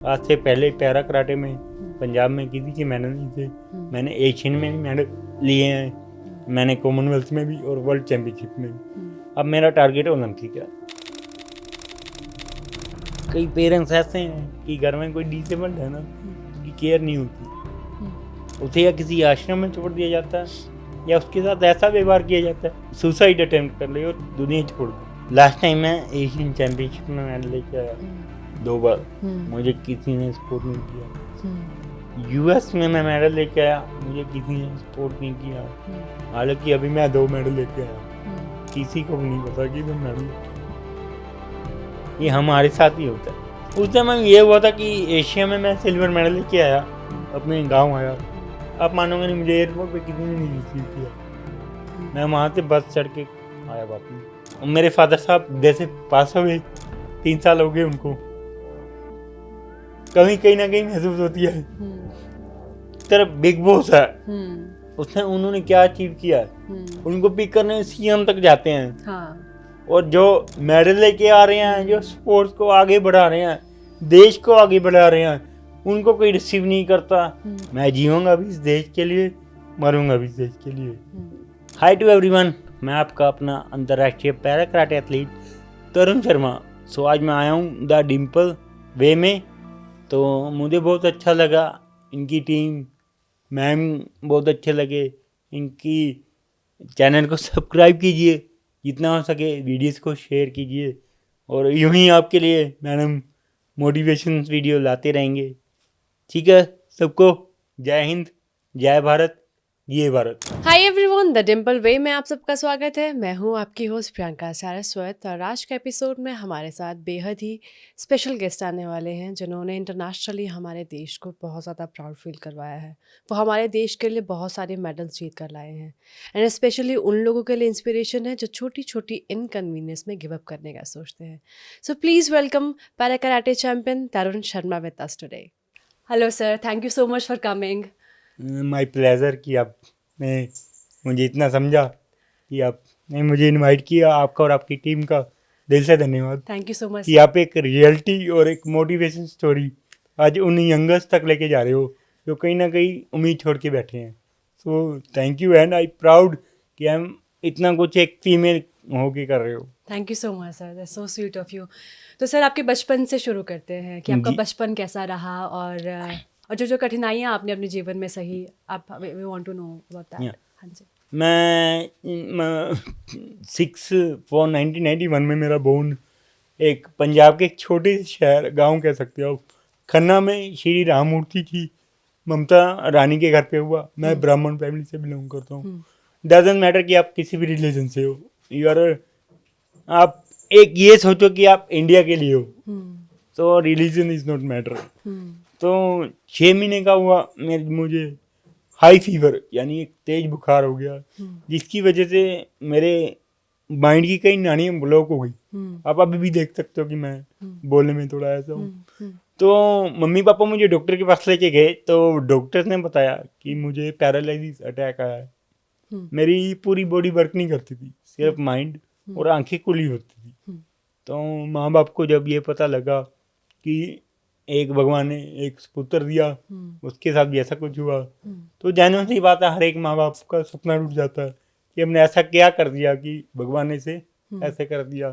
आज से पहले पैरा कराटे में पंजाब में किसी के मेडल नहीं थे। मैंने एशियन में भी मेडल लिए हैं, मैंने कॉमनवेल्थ में भी और वर्ल्ड चैंपियनशिप में भी। अब मेरा टारगेट है ओलंपिक का। कई पेरेंट्स ऐसे हैं कि घर में कोई डिसेबल्ड है ना, उसकी केयर नहीं होती, उसे या किसी आश्रम में छोड़ दिया जाता है या उसके साथ ऐसा व्यवहार किया जाता है सुसाइड अटेम्प्ट कर ले और दुनिया छोड़ दे। लास्ट टाइम मैं एशियन चैंपियनशिप में मेडल लेके आया 2 बार, मुझे किसी ने सपोर्ट नहीं किया। यूएस में मैं मेडल लेके आया, मुझे किसी ने सपोर्ट नहीं किया। हालांकि अभी मैं 2 मेडल लेके आया, किसी को भी नहीं पता कि मैं मेडल, ये हमारे साथ ही होता है। उस समय ये हुआ था कि एशिया में मैं सिल्वर मेडल लेके आया, अपने गांव आया। आप मानोगे नहीं, मुझे एयरपोर्ट पे किसी ने नहीं रिसीव किया। मैं वहाँ से बस चढ़ के आया वापस। मेरे फादर साहब जैसे पास हुए 3 साल हो गए उनको, कहीं ना कहीं महसूस होती है तेरा बिग बॉस है, उसने उन्होंने क्या अचीव किया है, उनको पिक करने सीएम तक जाते हैं। हाँ। और जो मेडल लेके आ रहे हैं, जो स्पोर्ट्स को आगे बढ़ा रहे हैं, देश को आगे बढ़ा रहे हैं, उनको कोई रिसीव नहीं करता। मैं जीऊंगा भी इस देश के लिए, मरूंगा भी इस देश के लिए। हाय टू एवरीवन, मैं आपका अपना अंतर्राष्ट्रीय पैरा कराटे एथलीट तरुण शर्मा। सो आज मैं आया हूँ द डिम्पल वे में। तो मुझे बहुत अच्छा लगा, इनकी टीम मैम बहुत अच्छे लगे। इनकी चैनल को सब्सक्राइब कीजिए, जितना हो सके वीडियोस को शेयर कीजिए, और यूं ही आपके लिए मैडम मोटिवेशन वीडियो लाते रहेंगे। ठीक है, सबको जय हिंद, जय भारत, ये Bharat. Hi everyone, the Dimple way में आप सबका स्वागत है। मैं हूं आपकी होस्ट प्रियंका सारस्वत, और आज के एपिसोड में हमारे साथ बेहद ही स्पेशल गेस्ट आने वाले हैं, जिन्होंने इंटरनेशनली हमारे देश को बहुत ज़्यादा प्राउड फील करवाया है। वो हमारे देश के लिए बहुत सारे मेडल्स जीत कर लाए हैं, एंड स्पेशली उन लोगों के लिए इंस्पिरेशन है जो छोटी छोटी इनकन्वीनियंस में गिव अप करने का सोचते हैं। So please welcome para karate champion Tarun Sharma with us today. Hello sir, thank you so much for coming. My pleasure कि आपने मुझे इतना समझा कि आपने मुझे इनवाइट किया। आपका और आपकी टीम का दिल से धन्यवाद। थैंक यू सो मच कि आप एक रियलिटी और एक मोटिवेशन स्टोरी आज उन यंगर्स तक लेके जा रहे हो जो कहीं ना कहीं उम्मीद छोड़ के बैठे हैं। So thank you, and I proud कि हम इतना कुछ एक फीमेल होके कर रहे हो। Thank you so much sir, that's so sweet of you. तो सर, आपके बचपन से शुरू करते हैं कि आपका जी। बचपन कैसा रहा, और जो जो कठिनाइयाँ आपने अपने जीवन में सही, आप we want to know about that. हाँ जी। मैं 6/4/1991 में मेरा बोर्न एक पंजाब के एक छोटे से शहर गांव कह सकते हो खन्ना में श्री राम मूर्ति की ममता रानी के घर पे हुआ। मैं ब्राह्मण फैमिली से बिलोंग करता हूँ। डजेंट मैटर कि आप किसी भी रिलीजन से हो, यू आर, आप एक ये सोचो कि आप इंडिया के लिए हो, तो रिलीजन इज नॉट मैटर। तो 6 महीने का हुआ मुझे हाई फीवर यानी एक तेज बुखार हो गया, जिसकी वजह से मेरे माइंड की कई नाड़ियाँ ब्लॉक हो गई। आप अभी भी देख सकते हो कि मैं बोलने में थोड़ा ऐसा हूँ। तो मम्मी पापा मुझे डॉक्टर के पास लेके गए, तो डॉक्टर ने बताया कि मुझे पैरालिसिस अटैक आया है। मेरी पूरी बॉडी वर्क नहीं करती थी, सिर्फ माइंड और आंखें खुली होती थी। तो माँ बाप को जब ये पता लगा कि एक भगवान ने एक पुत्र दिया, उसके साथ भी ऐसा कुछ हुआ, तो जानने सी बात है, हर एक माँ बाप का सपना टूट जाता है कि हमने ऐसा क्या कर दिया कि भगवान ने इसे ऐसे कर दिया।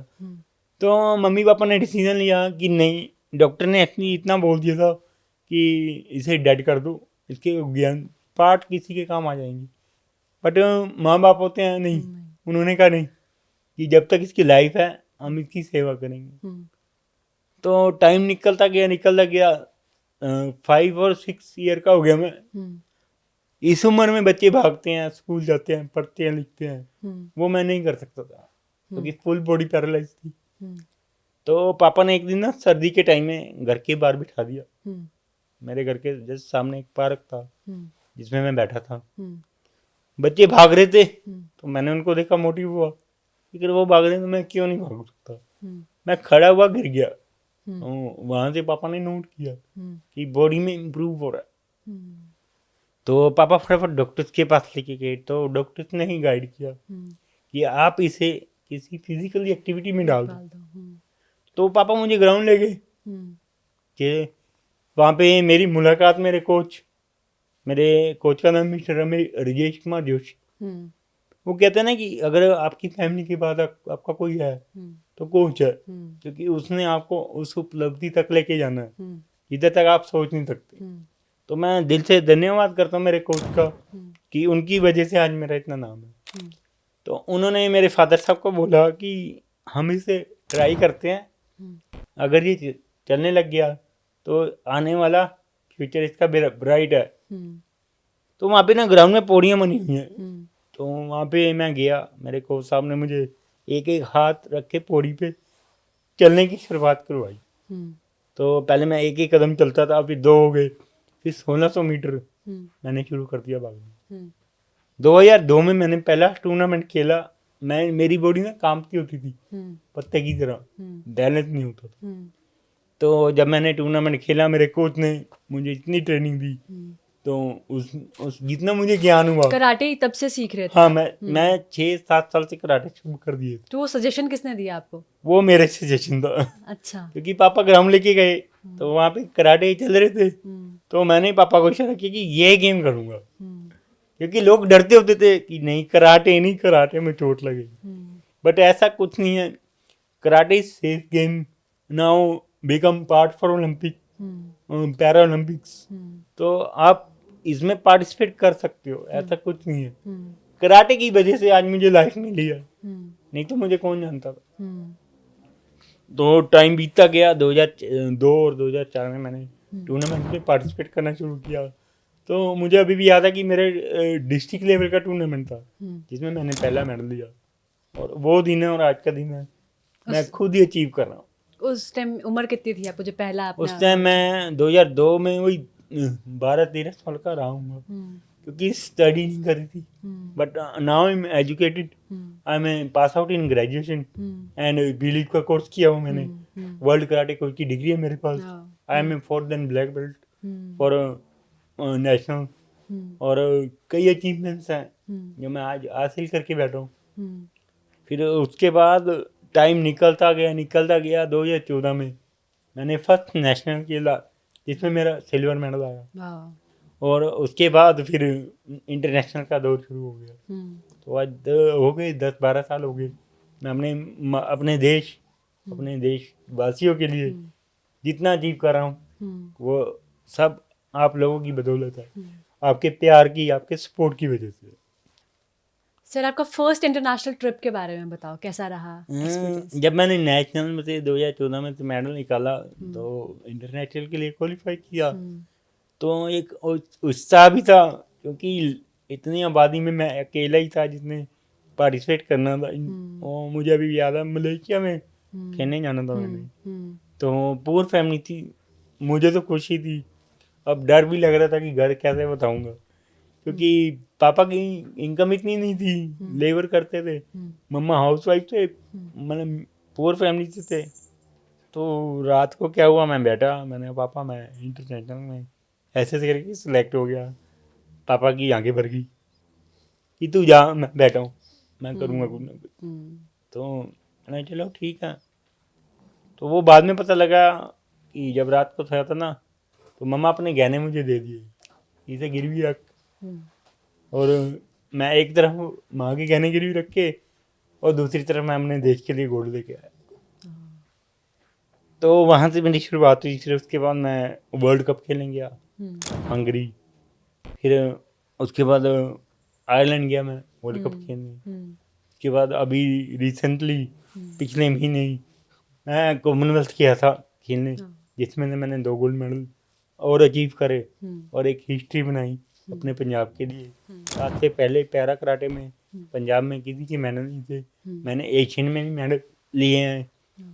तो मम्मी पापा ने डिसीजन लिया कि नहीं, डॉक्टर ने एक्चुअली इतना बोल दिया था कि इसे डेड कर दो, इसके ज्ञान पार्ट किसी के काम आ जाएंगे। बट माँ बाप होते हैं नहीं, उन्होंने कहा नहीं, कि जब तक इसकी लाइफ है हम इसकी सेवा करेंगे। तो टाइम निकलता गया 5 और 6 ईयर का हो गया मैं। इस उम्र में बच्चे भागते हैं, स्कूल जाते हैं, पढ़ते हैं, लिखते हैं, वो मैं नहीं कर सकता था क्योंकि फुल बॉडी पैरालाइज थी। तो पापा ने एक दिन ना सर्दी के टाइम में घर के बाहर बिठा दिया। मेरे घर के जस्ट सामने एक पार्क था जिसमें मैं बैठा था। बच्चे भाग रहे थे, तो मैंने उनको देखा, मोटिव हुआ कि अगर वो भाग रहे हैं तो मैं क्यों नहीं भाग सकता। मैं खड़ा हुआ गिर गया। वहां से पापा ने नोट किया कि बॉडी में इम्प्रूव हो रहा है। तो पापा फटाफट डॉक्टर्स के पास लेके गए, तो डॉक्टर्स ने ही गाइड किया कि आप इसे किसी फिजिकल एक्टिविटी में डाल दो। तो पापा मुझे ग्राउंड ले गए कि वहाँ पे मेरी मुलाकात मेरे कोच का नाम मिस्टर राजेश कुमार जोशी। हम्म, वो कहते हैं ना कि अगर आपकी फैमिली के बाद आपका कोई है हम्म, तो कोच है, हम्म, क्योंकि उसने आपको उस उपलब्धि तक लेके जाना है हम्म, जिधर तक आप सोच नहीं सकते। हम्म, तो मैं दिल से धन्यवाद करता हूँ मेरे कोच का हम्म, कि उनकी वजह से आज मेरा इतना नाम है। हम्म, तो उन्होंने मेरे फादर साहब को बोला कि हम इसे ट्राई करते हैं, हम्म, अगर ये चलने लग गया तो आने वाला फ्यूचर इसका ब्राइट है। हम्म, तो वहाँ पे ना ग्राउंड में पौड़ियाँ बनी हुई हैं, हम्म, तो वहाँ पे मैं गया, मेरे कोच साहब ने मुझे एक एक हाथ रख के पौड़ी पे चलने की शुरुआत करवाई। हम्म, तो पहले मैं एक एक कदम चलता था, फिर 2 हो गए, फिर 1600 मीटर हम्म, मैंने शुरू कर दिया भागना। हम्म, 2002 में मैंने पहला टूर्नामेंट खेला। मेरी बॉडी ना कांपती होती थी हम्म, पत्ते की तरह, हम्म, बैलेंस नहीं होता था। हम्म, तो जब मैंने टूर्नामेंट खेला मेरे कोच ने मुझे इतनी ट्रेनिंग दी, हम्म। तो उस जितना मुझे ज्ञान हुआ। कराटे ही तब से सीख रहे थे हाँ, आप? मैं 6-7 साल से कराटे शुरू कर दिए थे। तो वो सजेशन किसने दिया आपको? वो मेरे सजेशन था अच्छा। क्योंकि पापा ग्राउंड लेके गए तो वहाँ पे कराटे चल रहे थे, हम्म, तो मैंने पापा को इशारा किया कि ये गेम करूँगा, हम्म, क्योंकि लोग डरते होते थे कि नहीं कराटे में चोट लगेगी। हम्म, बट ऐसा कुछ नहीं है, karate is safe game now become part for Olympic hmm, para Olympics. Hmm, तो आप इसमें पार्टिसिपेट कर सकते हो, ऐसा कुछ नहीं है। हम्म, कराटे की वजह से आज मुझे लाइफ मिली है, हम्म, नहीं तो मुझे कौन जानता था। हम्म, तो टाइम बीतता गया, 2002 और 2004 में मैंने टूर्नामेंट में पार्टिसिपेट करना शुरू किया। तो मुझे अभी भी याद है कि मेरे डिस्ट्रिक्ट लेवल का टूर्नामेंट था हम्म। जिसमें मैंने पहला मेडल लिया, और वो दिन है और आज का दिन है मैं उस खुद ही अचीव कर रहा हूँ। उस टाइम उम्र कितनी थी आपको जब पहला आपने उस टाइम मैं 2002 में वही 12-13 साल का रहा हूँ, हम्म, क्योंकि स्टडी नहीं करी थी। Hmm, but now I am educated, hmm, I am pass out in graduation hmm, and बीलीड का कोर्स किया हुआ मैंने। हम्म, वर्ल्ड कराटे कोच की डिग्री है मेरे पास। हाँ, I am a 4th and black belt hmm, for national, hmm, और कई अचीवमेंट्स हैं हम्म, जो मैं आज हासिल करके बैठा हूँ। हम्म, फिर उसके बाद टाइम निकलता गया। 2014 में मैंने फर्स्ट नेशनल खेला जिसमें मेरा सिल्वर मेडल आया, हाँ, और उसके बाद फिर इंटरनेशनल का दौर शुरू हो गया। हम्म, तो आज हो गए 10-12 साल हो गए। मैं अपने देशवासियों के लिए हम्म, जितना अचीव कर रहा हूँ हम्म, वो सब आप लोगों की बदौलत है, हम्म। आपके प्यार की, आपके सपोर्ट की वजह से। सर आपका फर्स्ट इंटरनेशनल ट्रिप के बारे में बताओ, कैसा रहा एक्सपीरियंस? जब मैंने नेशनल में से 2014 में से मेडल निकाला तो इंटरनेशनल के लिए क्वालिफाई किया, हम्म, तो एक उत्साह भी था, क्योंकि इतनी आबादी में मैं अकेला ही था जिसने पार्टिसिपेट करना था। और मुझे अभी याद है मलेशिया में खेलने जाना था मैंने, हम्म, तो पूरी फैमिली थी। मुझे तो खुशी थी, अब डर भी लग रहा था कि घर कैसे बताऊंगा, क्योंकि पापा की इनकम इतनी नहीं थी, लेबर करते थे, मम्मा हाउस वाइफ थे, मतलब पुअर फैमिली से थे। तो रात को क्या हुआ, मैं बैठा, मैंने कहा पापा मैं इंटरनेशनल में ऐसे ऐसे करके सिलेक्ट हो गया। पापा की आंखें भर गई कि तू जा, मैं बैठा हूँ, मैं करूँगा कुछ ना कुछ। तो मैंने चलो ठीक है। तो वो बाद में पता लगा कि जब रात को सोया था ना, तो मम्मा अपने गहने मुझे दे दिए, इसे गिरवी रख। और मैं एक तरफ माँ के गहने गिरवी रख के और दूसरी तरफ मैं अपने देश के लिए गोल्ड लेके आया। तो वहाँ से मेरी शुरुआत हुई। फिर उसके बाद मैं वर्ल्ड कप खेलने गया हंगरी, फिर उसके बाद आयरलैंड गया मैं वर्ल्ड कप खेलने। उसके बाद अभी रिसेंटली पिछले महीने ही मैं कॉमनवेल्थ किया था खेलने, जिसमें मैंने 2 गोल्ड मेडल और अचीव करे और एक हिस्ट्री बनाई अपने पंजाब के लिए। आज से पहले पैरा कराटे में पंजाब में किसी के मेडल नहीं थे, मैंने एशियन में भी मेडल लिए हैं,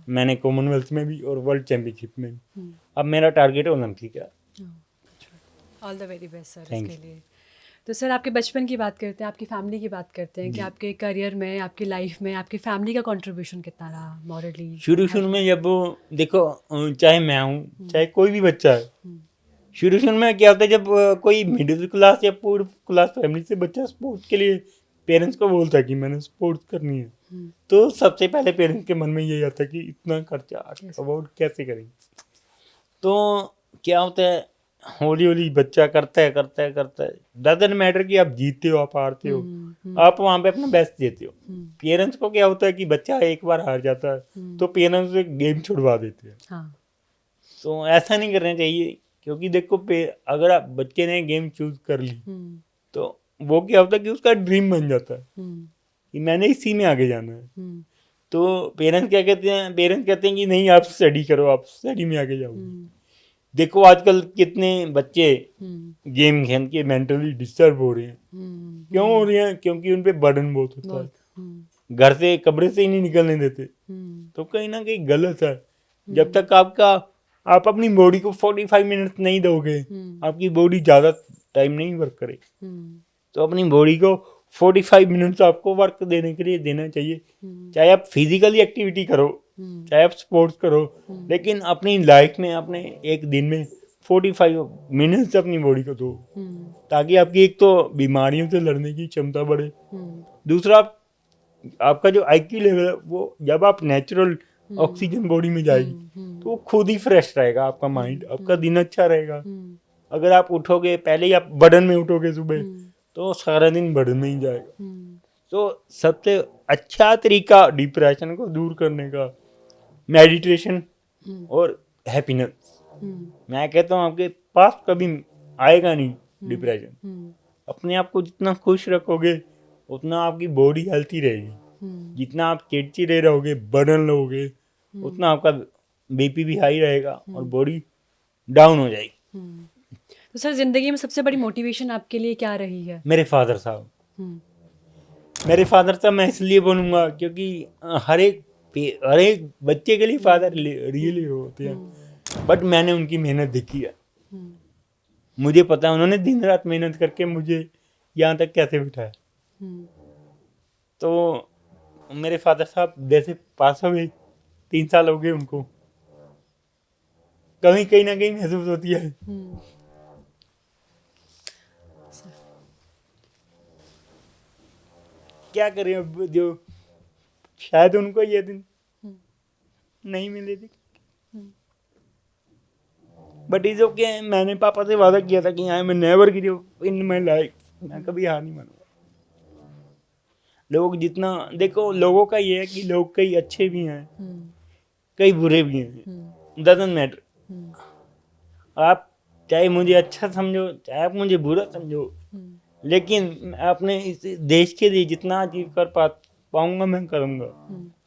मैंने कॉमनवेल्थ में भी और वर्ल्ड चैम्पियनशिप में भी। अब मेरा टारगेट है ओलंपिक का। All the very best sir Thank इसके लिए। तो सर आपके बचपन की बात करते हैं, आपकी फैमिली की बात करते हैं कि आपके करियर में, आपकी लाइफ में आपकी फैमिली का कंट्रीब्यूशन कितना रहा मॉरली? शुरू में जब देखो चाहे मैं हूँ चाहे कोई भी बच्चा है, शुरू में क्या होता है जब कोई मिडिल क्लास या पूर्व क्लास फैमिली से बच्चा स्पोर्ट्स के लिए पेरेंट्स को बोलता है कि मैंने स्पोर्ट्स करनी है, तो सबसे पहले पेरेंट्स के मन में यही आता है कि इतना खर्चा अफोर्ड कैसे करेंगे। तो क्या होता है, हौली हौली बच्चा करता है, डजंट मैटर कि आप जीतते हो आप हारते हो, आप वहाँ पे अपना बेस्ट देते हो। पेरेंट्स को क्या होता है कि बच्चा एक बार हार जाता है तो पेरेंट्स उसे गेम छुड़वा देते हैं। हाँ। तो ऐसा नहीं करना चाहिए, क्योंकि देखो अगर आप बच्चे ने गेम चूज कर ली तो वो क्या होता है कि उसका ड्रीम बन जाता है कि मैंने इसी में आगे जाना है। तो पेरेंट्स क्या कहते हैं, पेरेंट्स कहते हैं कि नहीं आप स्टडी करो, आप स्टडी में आगे जाओगे। देखो आजकल कितने बच्चे गेम खेल के मेंटली डिस्टर्ब हो रहे हैं। क्यों हो रहे हैं? क्योंकि उन पे बर्डन बहुत होता है, घर से कमरे से ही नहीं निकलने देते। तो कहीं ना कहीं गलत है। जब तक आप अपनी बॉडी को 45 मिनट नहीं दोगे, आपकी बॉडी ज़्यादा टाइम नहीं वर्क करेगी। तो अपनी बॉडी को 45 मिनट्स आपको वर्क देने के लिए देना चाहिए। चाहे आप फिजिकली एक्टिविटी करो, चाहे आप स्पोर्ट्स करो, लेकिन अपनी लाइफ में अपने एक दिन में 45 मिनट्स अपनी बॉडी को दो, ताकि आपकी एक तो बीमारियों से लड़ने की क्षमता बढ़े, दूसरा आपका जो IQ लेवल है वो जब आप नेचुरल ऑक्सीजन बॉडी में जाएगी तो वो खुद ही फ्रेश रहेगा, आपका माइंड, आपका दिन अच्छा रहेगा। अगर आप उठोगे पहले ही आप बर्डन में उठोगे सुबह तो सारा दिन बर्डन में ही जाएगा। तो सबसे अच्छा तरीका डिप्रेशन को दूर करने का मेडिटेशन और हैप्पीनेस। मैं कहता हूँ आपके पास कभी आएगा नहीं डिप्रेशन। अपने आप को जितना खुश रखोगे उतना आपकी बॉडी हेल्थी रहेगी। जितना आप चिड़चिड़े रहोगे, बर्डन लोगे, उतना आपका BP भी हाई रहेगा और बॉडी डाउन हो जाएगी। तो सर जिंदगी में सबसे बड़ी मोटिवेशन आपके लिए क्या रही है? मेरे फादर साहब, मैं इसलिए बोलूँगा क्योंकि हर एक बच्चे के लिए फादर रियल हीरो होते हैं। बट मैंने उनकी मेहनत देखी है, मुझे पता है उन्होंने दिन रात मेहनत करके मुझे यहाँ तक कैसे बिठाया। तो मेरे फादर साहब जैसे पास हो गए, 3 साल हो गए उनको, कहीं ना कहीं महसूस होती है क्या करें अब, जो शायद उनको ये दिन नहीं मिले थे। बट इज ओके, मैंने पापा से वादा किया था कि I am never give in my life, मैं कभी हार नहीं मानूंगा। लोग जितना देखो, लोगों का ये है कि लोग कई अच्छे भी हैं, कई बुरे भी हैं, डजंट मैटर। आप चाहे मुझे अच्छा समझो, चाहे आप मुझे बुरा समझो, लेकिन मैं अपने इस देश के लिए जितना अचीव कर पाऊंगा मैं करूंगा,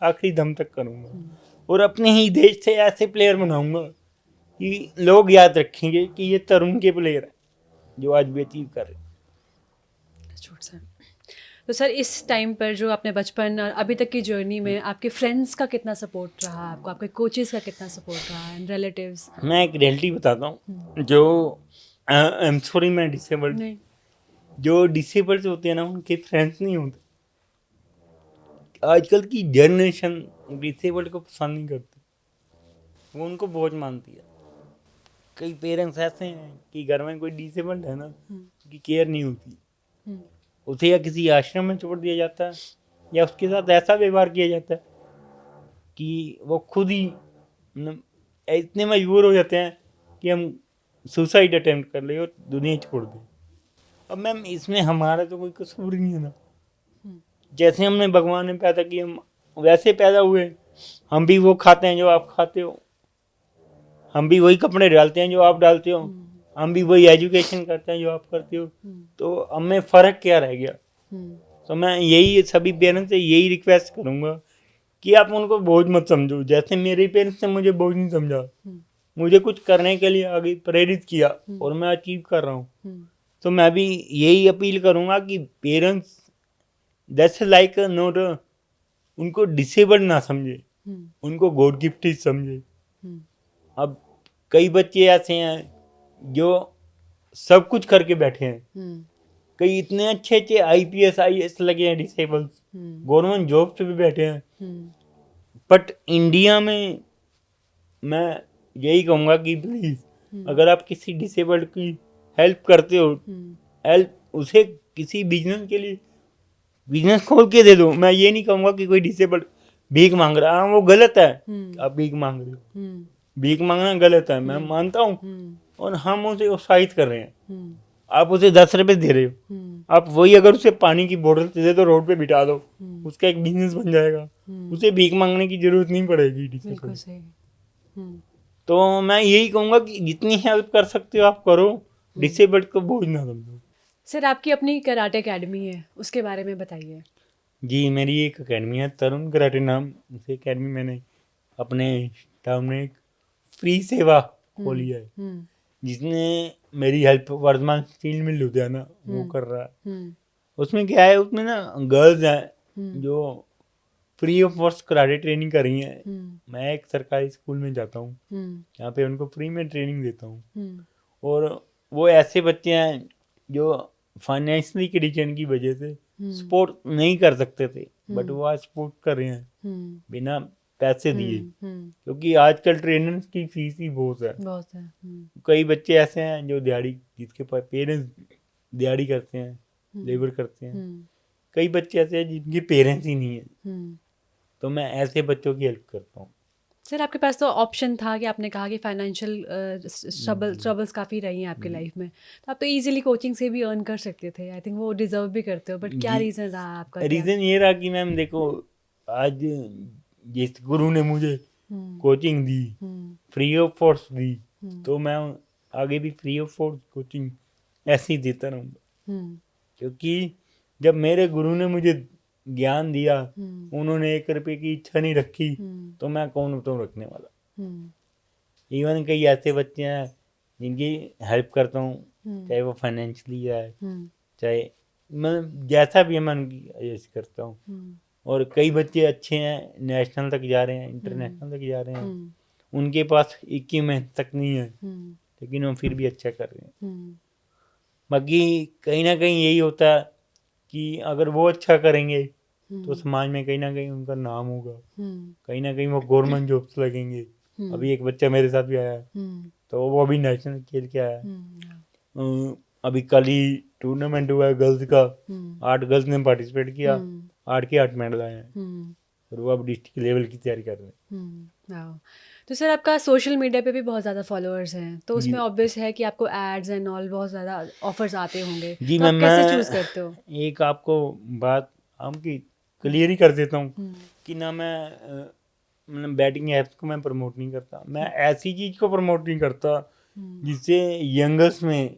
आखिरी दम तक करूंगा। और अपने ही देश से ऐसे प्लेयर बनाऊंगा कि लोग याद रखेंगे कि ये तरुण के प्लेयर हैं जो आज भी अचीव कर रहे हैं। तो सर इस टाइम पर जो आपने बचपन और अभी तक की जर्नी में आपके फ्रेंड्स का कितना सपोर्ट रहा आपको, आपके कोचेस का कितना सपोर्ट रहा एंड रिलेटिव्स? मैं एक रियलिटी बताता हूँ, जो आई एम सॉरी मैं डिसेबल्ड, जो डिसेबल्ड होते हैं ना उनके फ्रेंड्स नहीं होते। आजकल की जनरेशन डिसेबल्ड को पसंद नहीं करती, वो उनको बोझ मानती है। कई पेरेंट्स ऐसे हैं कि घर में कोई डिसेबल्ड है ना, उसकी केयर नहीं होती, उसे या किसी आश्रम में छोड़ दिया जाता है या उसके साथ ऐसा व्यवहार किया जाता है कि वो खुद ही इतने मजबूर हो जाते हैं कि हम सुसाइड अटेम्प्ट कर ले और दुनिया छोड़ दें। अब मैम इसमें हमारा तो कोई कसूर नहीं है ना, जैसे हमने भगवान ने पैदा किया हम वैसे पैदा हुए, हम भी वो खाते हैं जो आप खाते हो, हम भी वही कपड़े डालते हैं जो आप डालते हो, हम भी वही एजुकेशन करते हैं जो आप करते हो, तो हमें फ़र्क क्या रह गया? तो मैं यही सभी पेरेंट्स से यही रिक्वेस्ट करूँगा कि आप उनको बोझ मत समझो। जैसे मेरे पेरेंट्स ने मुझे बोझ नहीं समझा, मुझे कुछ करने के लिए आगे प्रेरित किया और मैं अचीव कर रहा हूँ, तो मैं भी यही अपील करूँगा कि पेरेंट्स दैट्स लाइक नोट, उनको डिसेबल्ड ना समझे, उनको गॉड गिफ्टेड समझे। अब कई बच्चे ऐसे हैं जो सब कुछ करके बैठे हैं, कई इतने अच्छे IPS IAS लगे हैं डिसेबल्ड, गवर्नमेंट जॉब पे भी बैठे हैं। बट इंडिया में मैं यही कहूँगा कि प्लीज़ अगर आप किसी डिसेबल्ड की हेल्प करते हो, उसे किसी बिजनेस के लिए बिजनेस खोल के दे दो। मैं ये नहीं कहूँगा कि कोई डिसेबल्ड भीख मांग रहा है, वो गलत है। आप भीख मांग रहे हो, भीख मांगना गलत है, मैं मानता हूँ, और हम उसे उत्साहित कर रहे हैं। हम्म, आप उसे 10 रुपए दे रहे हो, हम्म, आप वही अगर उसे पानी की बोतल दे दो, रोड पे बिठा दो, हम्म, उसका एक बिजनेस बन जाएगा। हम्म, उसे भीख मांगने की जरूरत नहीं पड़ेगी टीचर बिल्कुल को। सही। हम्म, तो मैं यही कहूँगा कि जितनी हेल्प कर सकते हो आप करो, डिसेबल्ड को बोझ ना समझो। सर आपकी अपनी कराटे एकेडमी है, उसके बारे में बताइए। जी, मेरी एक अकेडमी है, तरुण कराटे नाम से अकेडमी। मैंने अपने टाउन में एक फ्री सेवा खोली है, हम्म, जिसने मेरी help Vardhman steel mill Ludhiana वो हम्म, कर रहा है। हम्म, उसमें क्या है, उसमें ना गर्ल्स हैं हम्म, जो free of cost karate training कर रही हैं। हम्म, मैं एक सरकारी स्कूल में जाता हूँ, हम्म, यहाँ पे उनको फ्री में ट्रेनिंग देता हूँ। हम्म, और वो ऐसे बच्चे हैं जो फाइनेंशियली कंडीशन की वजह से सपोर्ट नहीं कर सकते थे, बट वो आज सपोर्ट कर रहे हैं हम्म, बिना पैसे दिए, हम्म, क्योंकि आजकल ट्रेनर्स की फीस ही बहुत है। बहुत है। कई बच्चे ऐसे हैं जो दिहाड़ी, जिसके पास पेरेंट्स दिहाड़ी करते हैं, लेबर करते हैं। कई बच्चे ऐसे हैं जिनके पेरेंट्स ही नहीं है, तो मैं ऐसे बच्चों की हेल्प करता हूँ। सर आपके पास तो ऑप्शन था कि आपने कहा कि फाइनेंशियल ट्रबल्स काफ़ी रही हैं आपकी लाइफ में, तो आप तो इजीली कोचिंग से भी अर्न कर सकते थे। आई थिंक वो डिजर्व भी करते हो, बट क्या जी, रीज़न रहा आपका कि आप। रीज़न ये रहा कि मैम देखो, आज जिस गुरु ने मुझे हम्म, कोचिंग दी, हम्म, फ्री ऑफ कॉस्ट दी, हम्म, तो मैं आगे भी फ्री ऑफ कॉस्ट कोचिंग ऐसे ही देता रहूँगा। हम्म, क्योंकि जब मेरे गुरु ने मुझे ज्ञान दिया, हम्म, उन्होंने 1 रुपए की इच्छा नहीं रखी, हम्म, तो मैं कौन होता हूँ रखने वाला। हम्म, इवन कई ऐसे बच्चे हैं जिनकी हेल्प करता हूँ, हम्म, चाहे वो फाइनेंशियली है, हम्म, चाहे मैं जैसा भी है मैं उनकी ऐसे करता हूँ। हम्म, और कई बच्चे अच्छे हैं, नेशनल तक जा रहे हैं, इंटरनेशनल तक जा रहे हैं, हम्म, उनके पास इक्विपमेंट तक नहीं है, हम्म, लेकिन वो फिर भी अच्छा कर रहे हैं। हम्म, बाकी कहीं ना कहीं यही होता है कि अगर वो अच्छा करेंगे तो हम्म, समाज में कहीं ना कहीं उनका नाम होगा, हम्म, कहीं ना कहीं वो गवर्नमेंट जॉब्स लगेंगे। अभी एक बच्चा मेरे साथ भी आया है, हम्म, तो वो अभी नेशनल खेल के आया है। हम्म, अभी कल ही टूर्नामेंट हुआ है गर्ल्स का, हम्म, 8 गर्ल्स ने पार्टिसिपेट किया, हम्म, 8 के 8 मेडल आए हैं, हम्म, और वो अब डिस्ट्रिक्ट लेवल की तैयारी कर रहे वाह। तो सर आपका सोशल मीडिया पे भी बहुत ज़्यादा फॉलोअर्स हैं, तो हैं। उसमें ऑब्वियस है कि आपको एड्स एंड ऑल बहुत ज़्यादा ऑफर्स आते होंगे, जी तो मैम, आप कैसे चूज़ मैं करते हो। एक आपको बात आपकी क्लियर ही कर देता हूँ हम्म, कि ना मैं मतलब बैटिंग ऐप्स को मैं प्रमोट नहीं करता, मैं ऐसी चीज़ को प्रमोट नहीं करता हम्म, जिससे यंगर्स में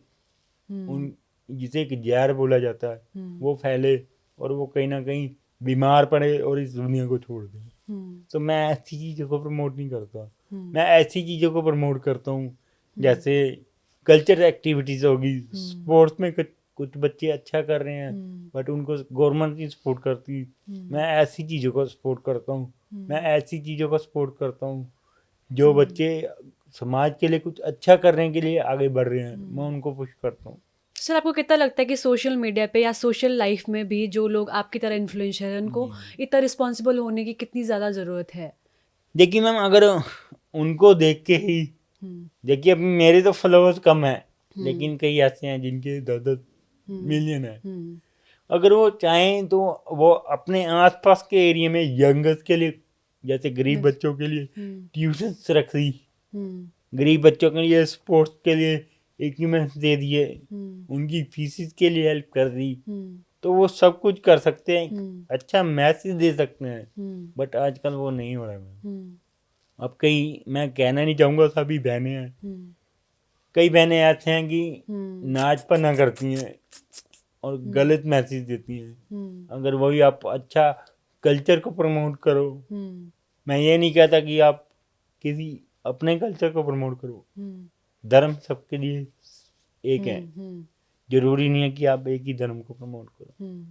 हम्म, उन जिसे एक जहर बोला जाता है हम्म, वो फैले, और वो कहीं ना कहीं बीमार पड़े और इस दुनिया को छोड़ दें। हम्म, तो मैं ऐसी चीज़ों को प्रमोट नहीं करता। हम्म, मैं ऐसी चीज़ों को प्रमोट करता हूँ जैसे कल्चर एक्टिविटीज़ होगी, स्पोर्ट्स में कुछ कुछ बच्चे अच्छा कर रहे हैं हम्म, बट उनको गवर्नमेंट नहीं सपोर्ट करती, मैं ऐसी चीज़ों को सपोर्ट करता हूँ। मैं ऐसी चीज़ों को सपोर्ट करता हूँ जो बच्चे समाज के लिए कुछ अच्छा करने के लिए आगे बढ़ रहे हैं, मैं उनको पुश करता हूँ। सर आपको कितना लगता है कि सोशल मीडिया पे या सोशल लाइफ में भी जो लोग आपकी तरह इन्फ्लुएंसर हैं, उनको इतना रिस्पॉन्सिबल होने की कितनी ज़्यादा ज़रूरत है। देखिए मैम, अगर उनको देख के ही, हम्म, देखिए अभी मेरे तो फॉलोअर्स कम है, लेकिन कई ऐसे हैं जिनके 10-10 मिलियन है। हम्म, अगर वो चाहें तो वो अपने आसपास के एरिया में यंगर्स के लिए, जैसे गरीब बच्चों के लिए हम्म, ट्यूशन्स रख दी, हम्म, गरीब बच्चों के लिए स्पोर्ट्स के लिए इक्विपमेंट्स दे दिए, हम्म, उनकी फीसिस के लिए हेल्प कर दी, हम्म, तो वो सब कुछ कर सकते हैं, हम्म, अच्छा मैसेज दे सकते हैं। हम्म, बट आजकल वो नहीं हो रहा है। हम्म, अब कई, मैं कहना नहीं चाहूँगा सभी बहनें हैं, हम्म, कई बहनें ऐसे हैं कि हम्म, नाचपना करती हैं और गलत मैसेज देती हैं। हम्म, अगर वही आप अच्छा कल्चर को प्रमोट करो, हम्म, मैं ये नहीं कहता कि आप किसी अपने कल्चर को प्रमोट करो, हम्म, धर्म सबके लिए एक है, हम्म, जरूरी नहीं है कि आप एक ही धर्म को प्रमोट करो। हम्म,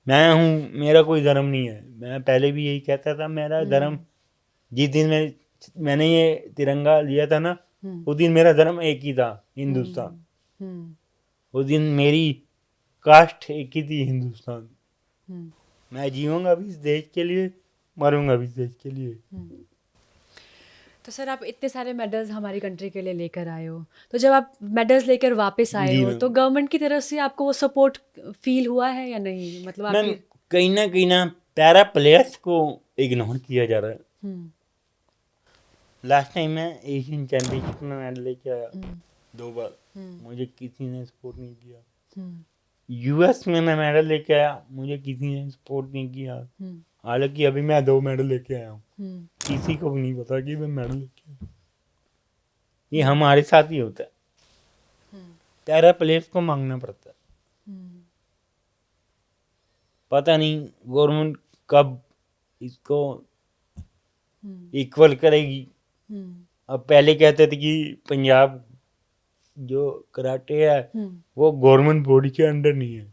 मैं हूँ, मेरा कोई धर्म नहीं है, मैं पहले भी यही कहता था, मेरा धर्म जिस दिन मैंने ये तिरंगा लिया था ना, उस दिन मेरा धर्म एक ही था, हिंदुस्तान। हम्म, उस दिन मेरी कास्ट एक ही थी, हिंदुस्तान। हम्म, मैं जीऊँगा भी इस देश के लिए, मरूंगा भी इस देश के लिए। तो सर आप इतने सारे मेडल्स हमारी कंट्री के लिए लेकर आए हो, तो जब आप मेडल्स लेकर वापस आए जी हो मैम। तो गवर्नमेंट की तरफ से आपको वो सपोर्ट फील हुआ है या नहीं, मतलब मैम, आपकी। कहीं ना पैरा प्लेयर्स को इग्नोर किया जा रहा है। हम्म, लास्ट टाइम मैं एशियन चैम्पियनशिप में मेडल लेके आया, 2 बार, मुझे किसी ने सपोर्ट नहीं किया। हम्म, यूएस में मैं मेडल लेके आया, मुझे किसी ने सपोर्ट नहीं किया। हम्म, हालांकि अभी मैं 2 मेडल लेके आया हूँ, हम्म, किसी को भी नहीं पता कि मैं मेडल लेके आया हूँ। ये हमारे साथ ही होता है, पैरा प्लेयर्स को मांगना पड़ता है। हम्म, पता नहीं गवर्नमेंट कब इसको हम्म, इक्वल करेगी। हम्म, अब पहले कहते थे कि पंजाब जो कराटे है हम्म, वो गवर्नमेंट बॉडी के अंडर नहीं है,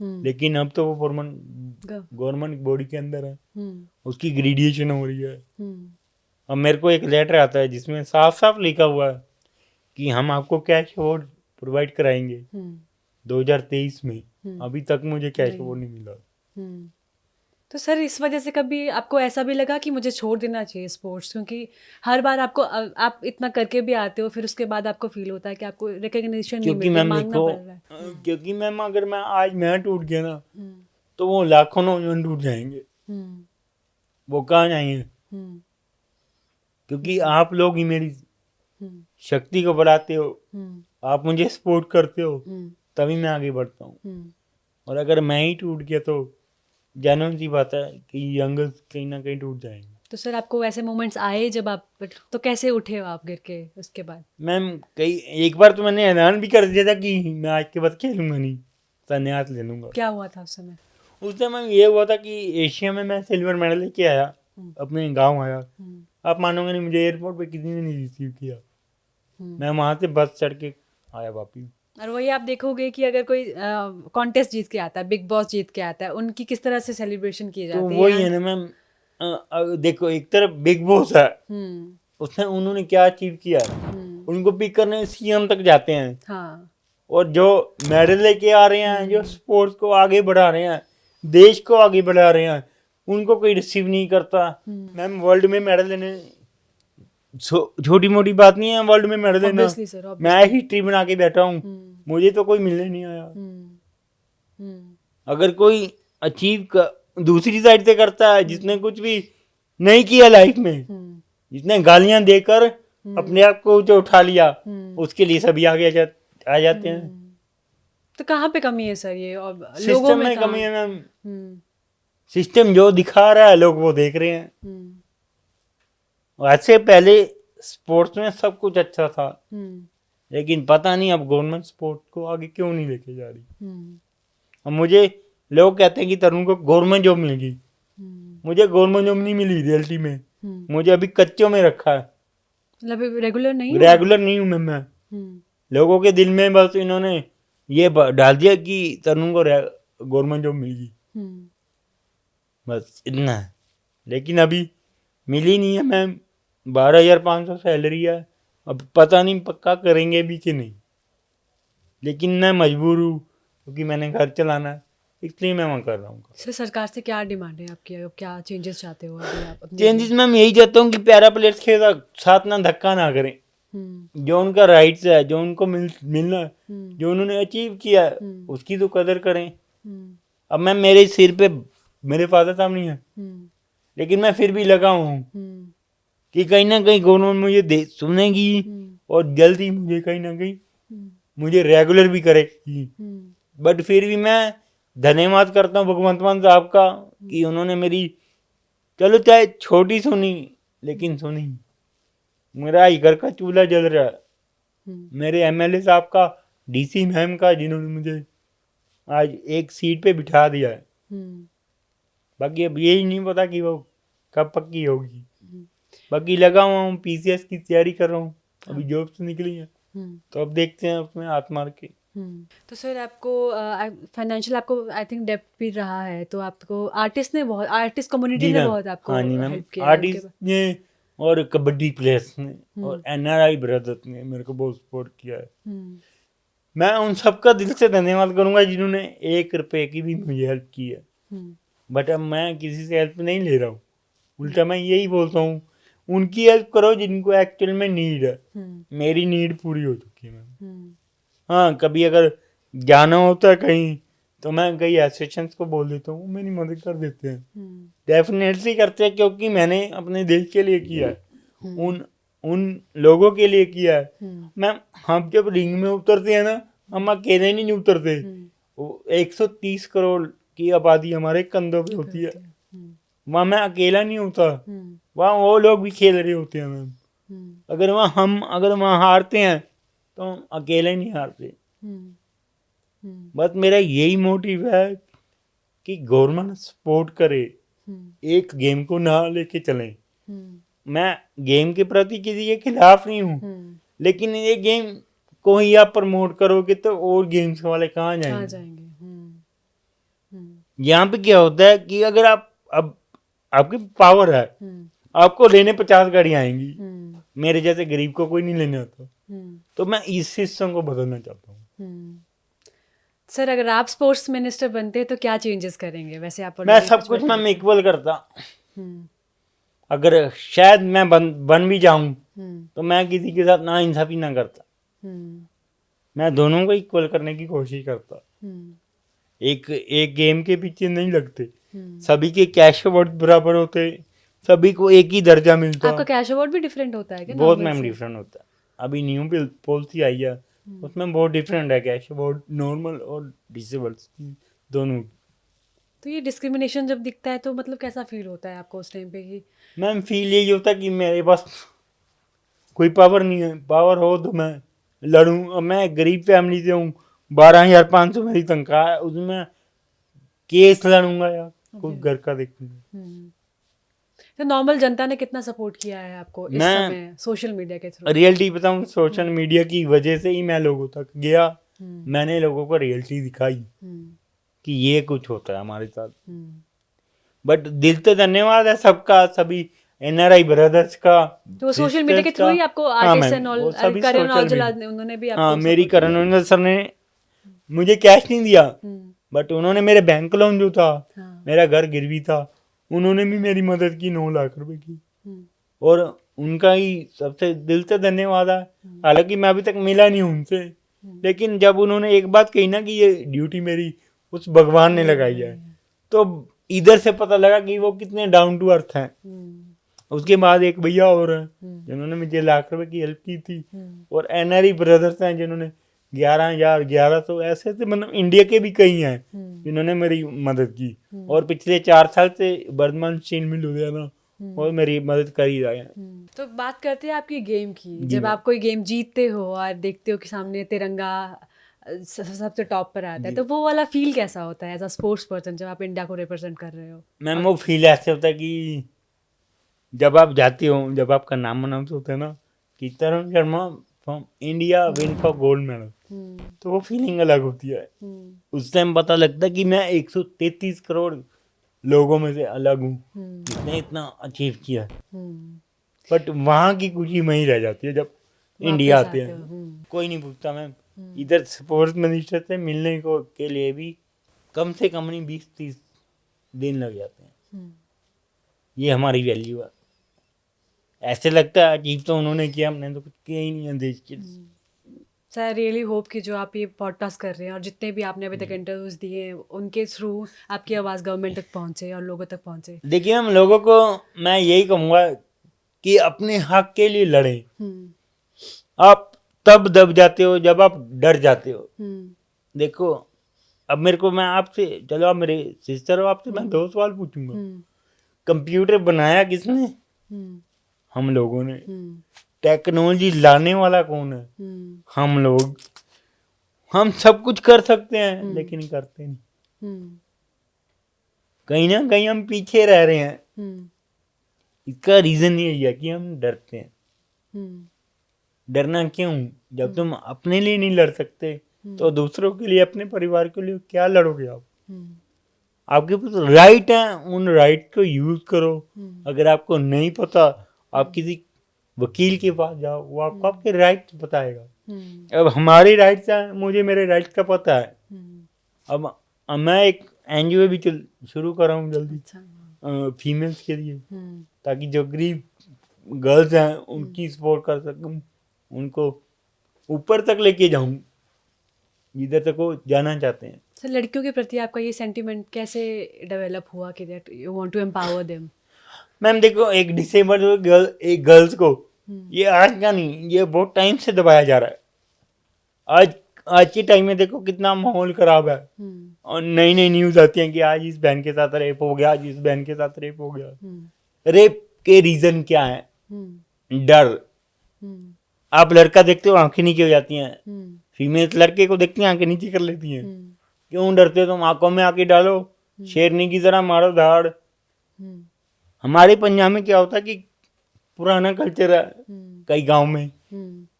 हम्म, लेकिन अब तो वो ग- गवर्नमेंट बॉडी के अंदर है, हम्म, उसकी ग्रेडिएशन हो रही है। हम्म, अब मेरे को एक लेटर आता है जिसमें साफ साफ लिखा हुआ है कि हम आपको कैश अवार्ड प्रोवाइड कराएंगे हम्म, 2023 में। हम्म, अभी तक मुझे कैश नहीं। अवार्ड नहीं मिला। हम्म। तो सर इस वजह से कभी आपको ऐसा भी लगा कि मुझे छोड़ देना चाहिए स्पोर्ट्स, क्योंकि हर बार आपको आप इतना करके भी आते हो, फिर उसके बाद आपको फील होता है कि आपको रिकग्निशन नहीं क्योंकि मिल रही, मैम मांगना देखो पड़ रहा है। क्योंकि मैम अगर मैं आज मैं टूट गया ना हम्म, तो वो लाखों नौजवान टूट जाएंगे, हम्म, वो कहाँ जाएंगे? हम्म, क्योंकि आप लोग ही मेरी हम्म, शक्ति को बढ़ाते हो, हम्म, आप मुझे सपोर्ट करते हो, हम्म, तभी मैं आगे बढ़ता हूँ। हम्म। और अगर मैं ही टूट गया तो जेन्युइन सी बात है कि यंगर्स कहीं ना कहीं टूट जाएंगे। तो सर आपको ऐसे मोमेंट्स आए जब आप, तो कैसे उठे हो आप गिर के उसके बाद? मैम कई एक बार तो मैंने ऐलान भी कर दिया था कि मैं आज के बाद खेलूंगा नहीं, संन्यास ले लूंगा। क्या हुआ था उस समय? उस समय ये हुआ था कि एशिया में मैं सिल्वर मेडल लेके आया, हम्म, अपने गांव आया। हम्म, आप मानोगे नहीं, मुझे एयरपोर्ट पे किसी ने नहीं रिसीव किया। हम्म। मैं वहां से बस चढ़ के आया वापिस। और वही आप देखोगे कि अगर कोई कॉन्टेस्ट जीत के आता है, बिग बॉस जीत के आता है, उनकी किस तरह से सेलिब्रेशन की तो जाती है वही यहाँ? है ना मैम, देखो एक तरफ बिग बॉस है, हम्म, उसने उन्होंने क्या अचीव किया है, हम्म, उनको पिक करने सीएम तक जाते हैं। हाँ, और जो मेडल लेके आ रहे हैं, जो स्पोर्ट्स को आगे बढ़ा रहे हैं, देश को आगे बढ़ा रहे हैं, उनको कोई रिसीव नहीं करता। मैम वर्ल्ड में मेडल लेने छोटी मोटी बात नहीं है, वर्ल्ड में मेडल लेना। ऑब्वियसली सर, मैं ऑब्वियसली। हिस्ट्री बना के बैठा हूँ, मुझे तो कोई मिलने नहीं आया। अगर कोई अचीव दूसरी साइड से करता है, जिसने कुछ भी नहीं किया लाइफ में, जिसने गालियां देकर अपने आप को ऊंचा उठा लिया, उसके लिए सभी आगे आ जाते हैं। तो कहाँ पे कमी है सर ये, और लोगों सिस्टम में में कहाँ? कमी है मैम। सिस्टम जो दिखा रहा है लोग वो देख रहे हैं। वैसे पहले स्पोर्ट्स में सब कुछ अच्छा था, लेकिन पता नहीं अब गवर्नमेंट स्पोर्ट को आगे क्यों नहीं लेके जा रही। अब मुझे लोग कहते हैं कि तरुण को गवर्नमेंट जॉब मिलेगी, मुझे गवर्नमेंट जॉब नहीं मिली रियलिटी में। मुझे अभी कच्चों में रखा है, मतलब रेगुलर नहीं रेगुलर नहीं हूँ मैं। लोगों के दिल में बस इन्होंने ये डाल दिया कि तरुण को गवर्नमेंट जॉब मिलेगी, बस इतना है। लेकिन अभी मिली नहीं है मैम। 12,500 सैलरी है, अब पता नहीं पक्का करेंगे भी कि नहीं, लेकिन मैं मजबूर हूँ क्योंकि मैंने घर चलाना है, इसलिए मैं वहाँ कर रहा हूँ। सर सरकार से क्या डिमांड है आपकी, क्या चेंजेस चाहते हो अभी आप अपने चेंजेस मैम यही चाहता हूँ कि पैरा प्लेयर्स के साथ ना धक्का ना करें। जो उनका राइट्स है, जो उनको मिलना है, जो उन्होंने अचीव किया है, उसकी तो कदर करें। अब मैं मेरे सिर पे मेरे फादर साहब नहीं है, लेकिन मैं फिर भी लगा हूँ कि कहीं ना कहीं गवर्नमेंट मुझे सुनेगी और जल्दी मुझे कहीं ना कहीं मुझे रेगुलर भी करेगी। बट फिर भी मैं धन्यवाद करता हूँ भगवंत मान साहब का कि उन्होंने मेरी, चलो चाहे छोटी सुनी लेकिन सुनी। मेरा ही घर का चूल्हा जल रहा है, मेरे एमएलए साहब का, डीसी मैम का, जिन्होंने मुझे आज एक सीट पे बिठा दिया है। बाकी अब यही नहीं पता कि वो कब पक्की होगी। बाकी लगा हुआ हूँ, पीसीएस की तैयारी कर रहा हूँ, अभी जॉब से निकली है, तो अब देखते हैं उसमें हाथ मार के। तो सर आपको फाइनेंशियल आपको आई थिंक डेप्ट भी रहा है, तो आपको आर्टिस्ट कम्युनिटी ने बहुत आपको हाँ जी मैम, हेल्प किया आर्टिस्ट ने और कबड्डी प्लेयर्स ने और एनआरआई ब्रदर्स ने मेरे को बहुत सपोर्ट किया है। मैं उन सबका दिल से धन्यवाद करूंगा जिन्होंने 1 रुपए की भी मुझे हेल्प की है। बट अब मैं किसी से हेल्प नहीं ले रहा हूँ, उल्टा मैं यही बोलता हूँ उनकी हेल्प करो जिनको एक्चुअल में नीड है। मेरी नीड पूरी हो चुकी है मैम। हाँ, कभी अगर जाना होता है कहीं तो मैं कई एसोसिएशन को बोल देता हूँ, मेरी मदद कर देते हैं। डेफिनेटली करते हैं, क्योंकि मैंने अपने देश के लिए किया है। उन लोगों के लिए किया है। मैम हम जब रिंग में उतरते हैं ना, हम अकेले नहीं उतरते, वो 130 करोड़ की आबादी हमारे कंधों पे होती है। वहाँ मैं अकेला नहीं होता, वहाँ वो लोग भी खेल रहे होते हैं मैम। अगर वहाँ हारते हैं तो हम अकेले नहीं हारते। बस मेरा यही मोटिव है कि गवर्नमेंट सपोर्ट करे, एक गेम को ना लेके चलें। मैं गेम के प्रति किसी के खिलाफ नहीं हूँ, लेकिन ये गेम को ही आप प्रमोट करोगे तो और गेम्स वाले कहाँ जाएंगे। यहाँ पे क्या होता है कि अगर आप अब आपकी पावर है, आपको लेने 50 गाड़ियाँ आएंगी, मेरे जैसे गरीब को कोई नहीं लेने आता। तो मैं इस सिस्टम को बदलना चाहता हूँ। सर, अगर आप स्पोर्ट्स मिनिस्टर बनते हैं तो क्या चेंजेस करेंगे? वैसे आप मैं सब कुछ मैं इक्वल करता। अगर शायद मैं बन भी जाऊं तो मैं किसी के साथ ना इंसाफी ना करता। मैं दोनों को इक्वल करने की कोशिश करता। एक गेम के पीछे नहीं लगते, सभी के कैश अवार्ड बराबर होते, सभी को एक ही दर्जा मिलता। आपका कैश अवार्ड भी डिफरेंट होता है क्या? बहुत मैम डिफरेंट होता है। अभी न्यू पॉलिसी आई है, उसमें बहुत डिफरेंट है कैश अवार्ड नॉर्मल और डिसेबल्स दोनों। तो ये डिस्क्रिमिनेशन जब दिखता है तो मतलब कैसा फील होता है आपको उस टाइम पे? कि मैम फील यही होता है कि मेरे पास कोई पावर नहीं है, पावर हो तो मैं लड़ूं। मैं गरीब फैमिली से हूँ, 12,500 मेरी तनख्वाह है, उसमें केस लड़ूंगा यार, कोई घर का देखूंगा। तो नॉर्मल जनता ने कितना सपोर्ट किया है आपको इस समय सोशल मीडिया के थ्रू? रियलिटी बताऊं, सोशल मीडिया की वजह से ही मैं लोगों तक गया। मैंने लोगों को रियलिटी दिखाई कि ये कुछ होता है हमारे साथ। बट दिल से धन्यवाद है सबका, सभी एनआरआई ब्रदर्स का। तो सोशल मीडिया के थ्रू ही आपको artist and all, Karan Aujla ने, उन्होंने भी आपको मेरी करण औजला सर ने मुझे कैश नहीं दिया, बट उन्होंने मेरे बैंक लोन जो था, मेरा घर गिरवी था, उन्होंने भी मेरी मदद की 9 लाख रुपए की। और उनका ही सबसे दिल से धन्यवाद है। हालांकि मैं अभी तक मिला नहीं उनसे, लेकिन जब उन्होंने एक बात कही ना कि ये ड्यूटी मेरी उस भगवान ने लगाई है, तो इधर से पता लगा कि वो कितने डाउन टू अर्थ हैं। उसके बाद एक भैया और हैं जिन्होंने मुझे लाख रुपए की हेल्प की थी, और एनआरई ब्रदर्स हैं जिन्होंने 11,000 ऐसे मतलब इंडिया के भी कई हैं जिन्होंने मेरी मदद की। और पिछले 4 साल से वर्धमान स्टील मिल लुधियाना और मेरी मदद कर ही रहे हैं। तो बात करते हैं आपकी गेम की। जब आप कोई गेम जीतते हो और देखते हो कि सामने तिरंगा सबसे टॉप पर आता है, तो वो वाला फील कैसा होता है एज अ स्पोर्ट्स पर्सन जब आप इंडिया को रिप्रेजेंट कर रहे हो? मैम वो फील ऐसे होता है कि जब आप जाते हो, जब आपका नाम अनाउंस होता है ना कि Tarun Sharma from India win for gold medal, तो वो फीलिंग अलग होती है। उस टाइम पता लगता है कि मैं 133 करोड़ लोगों में से अलग हूँ जिसने इतना अचीव किया। बट वहाँ की खुशी वहीं रह जाती है जब इंडिया आते हैं। कोई नहीं पूछता मैम। इधर स्पोर्ट्स मिनिस्टर से मिलने को के लिए भी कम से कम नहीं 20-30 दिन लग जाते हैं। ये हमारी वैल्यू है। ऐसे लगता है अचीव तो उन्होंने किया, हमने तो कुछ किया ही नहीं है देश के। सर रियली होप कि जो आप ये पॉडकास्ट कर रहे हैं और जितने भी आपने अभी तक इंटरव्यूज दिए उनके थ्रू आपकी आवाज़ गवर्नमेंट तक पहुंचे और लोगों तक पहुंचे। देखिए हम लोगों को मैं यही कहूँगा कि अपने हक के लिए लड़ें। आप तब दब जाते हो जब आप डर जाते हो। देखो अब मेरे को, मैं आपसे, चलो आप मेरे सिस्टर हो, आपसे मैं 2 सवाल पूछूंगा। कंप्यूटर बनाया किसने? हम लोगों ने। टेक्नोलॉजी लाने वाला कौन है? हम लोग। हम सब कुछ कर सकते हैं लेकिन करते नहीं। कहीं ना कहीं हम पीछे रह रहे हैं। इसका रीजन यही है कि हम डरते हैं। डरना क्यों? जब तुम अपने लिए नहीं लड़ सकते तो दूसरों के लिए, अपने परिवार के लिए क्या लड़ोगे आप? आपके पास राइट है, उन राइट को यूज करो। अगर आपको नहीं पता, आप किसी वकील के पास जाओ, वो आपको आपके राइट बताएगा। अब हमारे राइट्स हैं, मुझे मेरे राइट्स का पता है। अब मैं एक एनजीओ भी शुरू कर रहा हूँ जल्दी, फीमेल्स के लिए, ताकि जो गरीब गर्ल्स हैं उनकी सपोर्ट कर सकूँ, उनको ऊपर तक लेके जाऊँ जिधर तक वो जाना चाहते हैं। सर लड़कियों के प्रति आपका ये सेंटिमेंट कैसे डेवलप हुआ कि that you want to empower them? Ma'am देखो, एक डिसेबल्ड गर्ल्स को ये आज का नहीं, ये बहुत टाइम से दबाया जा रहा है। आज के टाइम में देखो कितना माहौल खराब है, और नई नई न्यूज आती है कि आज इस बहन के साथ रेप हो गया, आज इस बहन के साथ रेप हो गया। रेप के रीजन क्या है? डर। आप लड़का देखते हो आंखें नीचे हो जाती हैं, फीमेल लड़के को देखती हैं आंखें नीचे कर लेती हैं। क्यों डरते हो तुम? आंखों में आके डालो, शेरनी की तरह मारो धाड़। हमारे पंजाब में क्या होता है कि पुराना कल्चर है, कई गांव में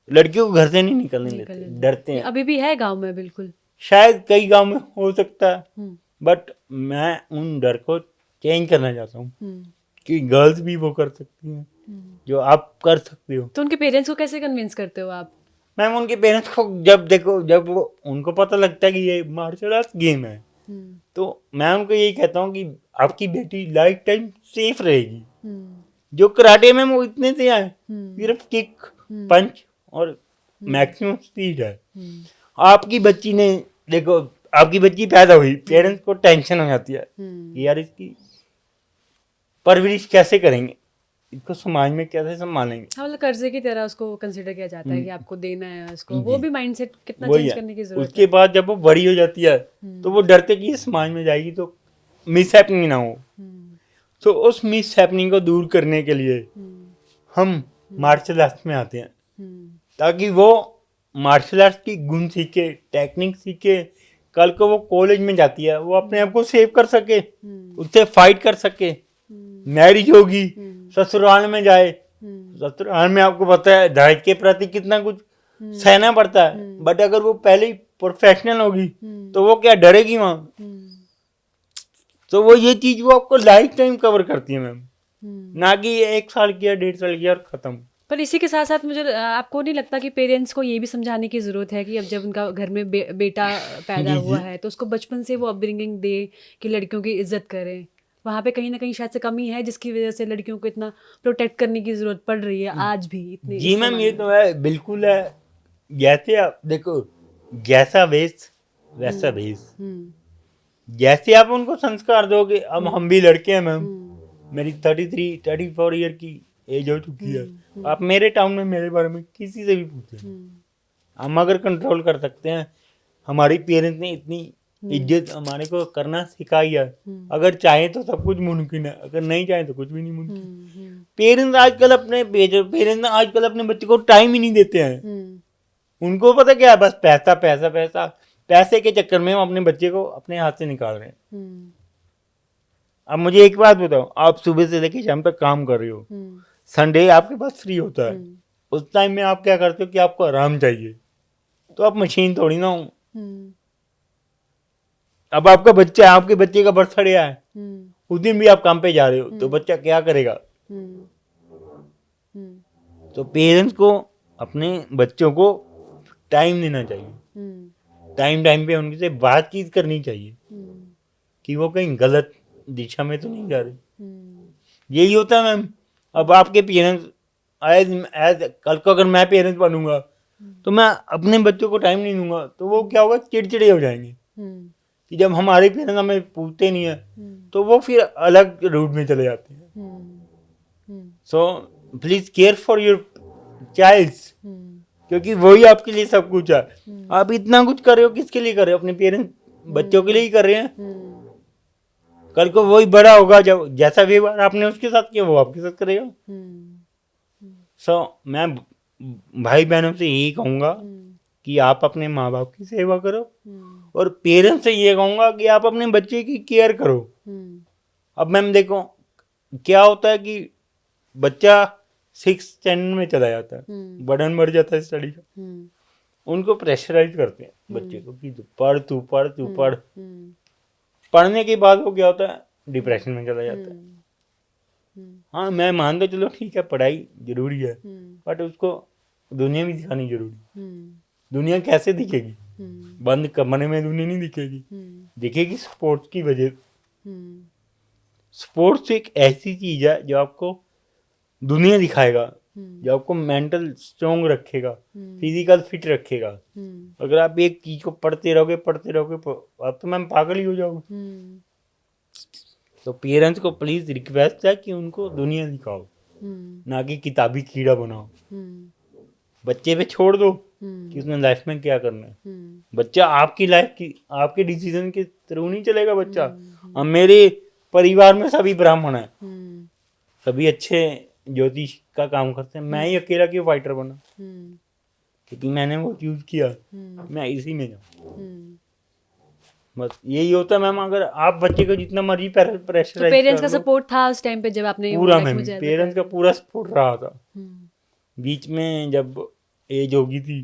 लड़कियों को घर से नहीं निकलने देते, डरते हैं। अभी भी है गांव में, बिल्कुल। शायद कई गांव में हो सकता है, बट मैं उन डर को चेंज करना चाहता हूँ कि गर्ल्स भी वो कर सकती हैं जो आप कर सकते हो। तो उनके पेरेंट्स को कैसे कन्विंस करते हो आप? मैम उनके पेरेंट्स को जब वो उनको पता लगता है कि ये मार्शल आर्ट्स गेम है, तो मैं उनको यही कहता हूँ कि आपकी बेटी लाइफ टाइम सेफ रहेगी। जो कराटे में वो इतने से है, सिर्फ किक, पंच और मैक्सिमम स्पीड है। आपकी बच्ची ने देखो, आपकी बच्ची पैदा हुई, पेरेंट्स को टेंशन हो जाती है कि यार इसकी परवरिश कैसे करेंगे, इसको समाज में कैसे संभालेंगे। हाँ, मतलब कर्जे की तरह उसको कंसिडर किया जाता है कि आपको देना है उसको। वो भी माइंडसेट कितना वही चेंज है। करने की जरूरत उसके बाद जब वो बड़ी हो जाती है तो वो डरते कि ये समाज में जाएगी तो मिस हैपनिंग ना हो। तो उस मिस हैपनिंग को दूर करने के लिए हम मार्शल आर्ट्स में आते हैं, ताकि वो मार्शल आर्ट्स की गुण सीखे, टेक्निक सीखे। कल को वो कॉलेज में जाती है, वो अपने आप को सेव कर सके, उससे फाइट कर सके। मैरिज होगी, ससुराल में जाए, ससुराल में आपको पता है दहेज के प्रति कितना कुछ सहना पड़ता है, बट अगर वो पहले ही प्रोफेशनल होगी तो वो क्या डरेगी वहां। तो वो ये चीज वो आपको लाइफ टाइम कवर करती है मैम, ना कि 1 साल किया 1.5 साल किया और खत्म। पर इसी के साथ साथ मुझे आपको नहीं लगता कि पेरेंट्स को ये भी समझाने की ज़रूरत है कि अब जब उनका घर में बेटा पैदा हुआ है तो उसको बचपन से वो अपब्रिंगिंग दे कि लड़कियों की इज्जत करें। वहाँ पे कहीं ना कहीं शायद से कमी है जिसकी वजह से लड़कियों को इतना प्रोटेक्ट करने की ज़रूरत पड़ रही है आज भी इतनी। जी मैम ये तो है, बिल्कुल है। जैसे आप देखो, जैसा वेश वैसा भेष। जैसे आप उनको संस्कार दोगे, अब हम भी लड़के हैं मैम, मेरी 34 ईयर की एज हो चुकी है। आप मेरे टाउन में मेरे बारे में किसी से भी पूछे, हम अगर कंट्रोल कर सकते हैं, हमारी पेरेंट्स ने इतनी इज्जत हमारे को करना सिखाई है, अगर चाहे तो सब कुछ मुमकिन है, अगर नहीं चाहे तो कुछ भी नहीं मुमकिन। पेरेंट्स आजकल अपने बच्चे को टाइम ही नहीं देते हैं। उनको पता क्या है, बस पैसा पैसा पैसा, पैसे के चक्कर में हम अपने बच्चे को अपने हाथ से निकाल रहे हैं। अब मुझे एक बात बताओ, आप सुबह से लेकर शाम तक काम कर रहे हो, संडे आपके पास फ्री होता है, उस टाइम में आप क्या करते हो कि आपको आराम चाहिए, तो आप मशीन थोड़ी ना हो। अब आपका बच्चा है, आपके बच्चे का बर्थडे है, उस दिन भी आप काम पे जा रहे हो, तो बच्चा क्या करेगा? तो पेरेंट्स को अपने बच्चों को टाइम देना चाहिए, टाइम पे उनसे बातचीत करनी चाहिए कि वो कहीं गलत दिशा में तो नहीं जा रहे। यही होता है मैम। अब आपके पेरेंट्स एज कल को अगर मैं पेरेंट्स बनूंगा तो मैं अपने बच्चों को टाइम नहीं दूंगा, तो वो क्या होगा, चिड़चिड़े हो जाएंगे कि जब हमारे पेरेंट्स हमें पूछते नहीं है तो वो फिर अलग रूट में चले जाते हैं। So please care for your childs, क्योंकि वही आपके लिए सब कुछ है। आप इतना कुछ कर रहे हो, किसके लिए कर रहे हो? अपने पेरेंट्स बच्चों के लिए ही कर रहे हैं। कल को वही बड़ा होगा, जब जैसा व्यवहार आपने उसके साथ किया वो आपके साथ करेगा। सो मैं भाई बहनों से यही कहूँगा कि आप अपने माँ बाप की सेवा करो, और पेरेंट्स से ये कहूँगा कि आप अपने बच्चे की केयर करो। अब मैम देखो क्या होता है कि बच्चा 6th स्टैंडर्ड में चला जाता है, बर्डन बढ़ जाता है स्टडी का, उनको प्रेशराइज करते हैं बच्चे को कि तू पढ़। पढ़ने के बाद वो क्या होता है, डिप्रेशन में चला जाता है। हाँ मैं मानता चलो ठीक है, पढ़ाई जरूरी है, बट उसको दुनिया भी दिखानी जरूरी। दुनिया कैसे दिखेगी? बंद कमरे में दुनिया नहीं दिखेगी स्पोर्ट्स की वजह। स्पोर्ट्स एक ऐसी चीज है जो आपको दुनिया दिखाएगा, जो आपको मेंटल स्ट्रॉन्ग रखेगा, फिजिकल फिट रखेगा। अगर आप एक चीज को पढ़ते रहोगे आप तो मैम पागल ही हो जाओगे। तो पेरेंट्स को प्लीज रिक्वेस्ट है कि उनको दुनिया दिखाओ। ना कि किताबी कीड़ा बनाओ। बच्चे पे छोड़ दो कि उसने लाइफ में क्या करना है। बच्चा आपकी लाइफ की आपके डिसीजन के थ्रू नहीं चलेगा बच्चा। अब मेरे परिवार में सभी ब्राह्मण है, सभी अच्छे ज्योतिष का काम करते हैं, मैं ही अकेला क्यों फाइटर बना? क्योंकि मैंने वो चूज किया, मैं इसी में जाऊँ। बस यही होता है मैम। अगर आप बच्चे को जितना मर्जी तो प्रेशराइज पेरेंट्स कर का लो, सपोर्ट था उस टाइम पे जब आपने ये पूरा बोला कि मैम मुझे ऐसा पेरेंट्स का करना पूरा सपोर्ट रहा था। है? बीच में जब एज होगी थी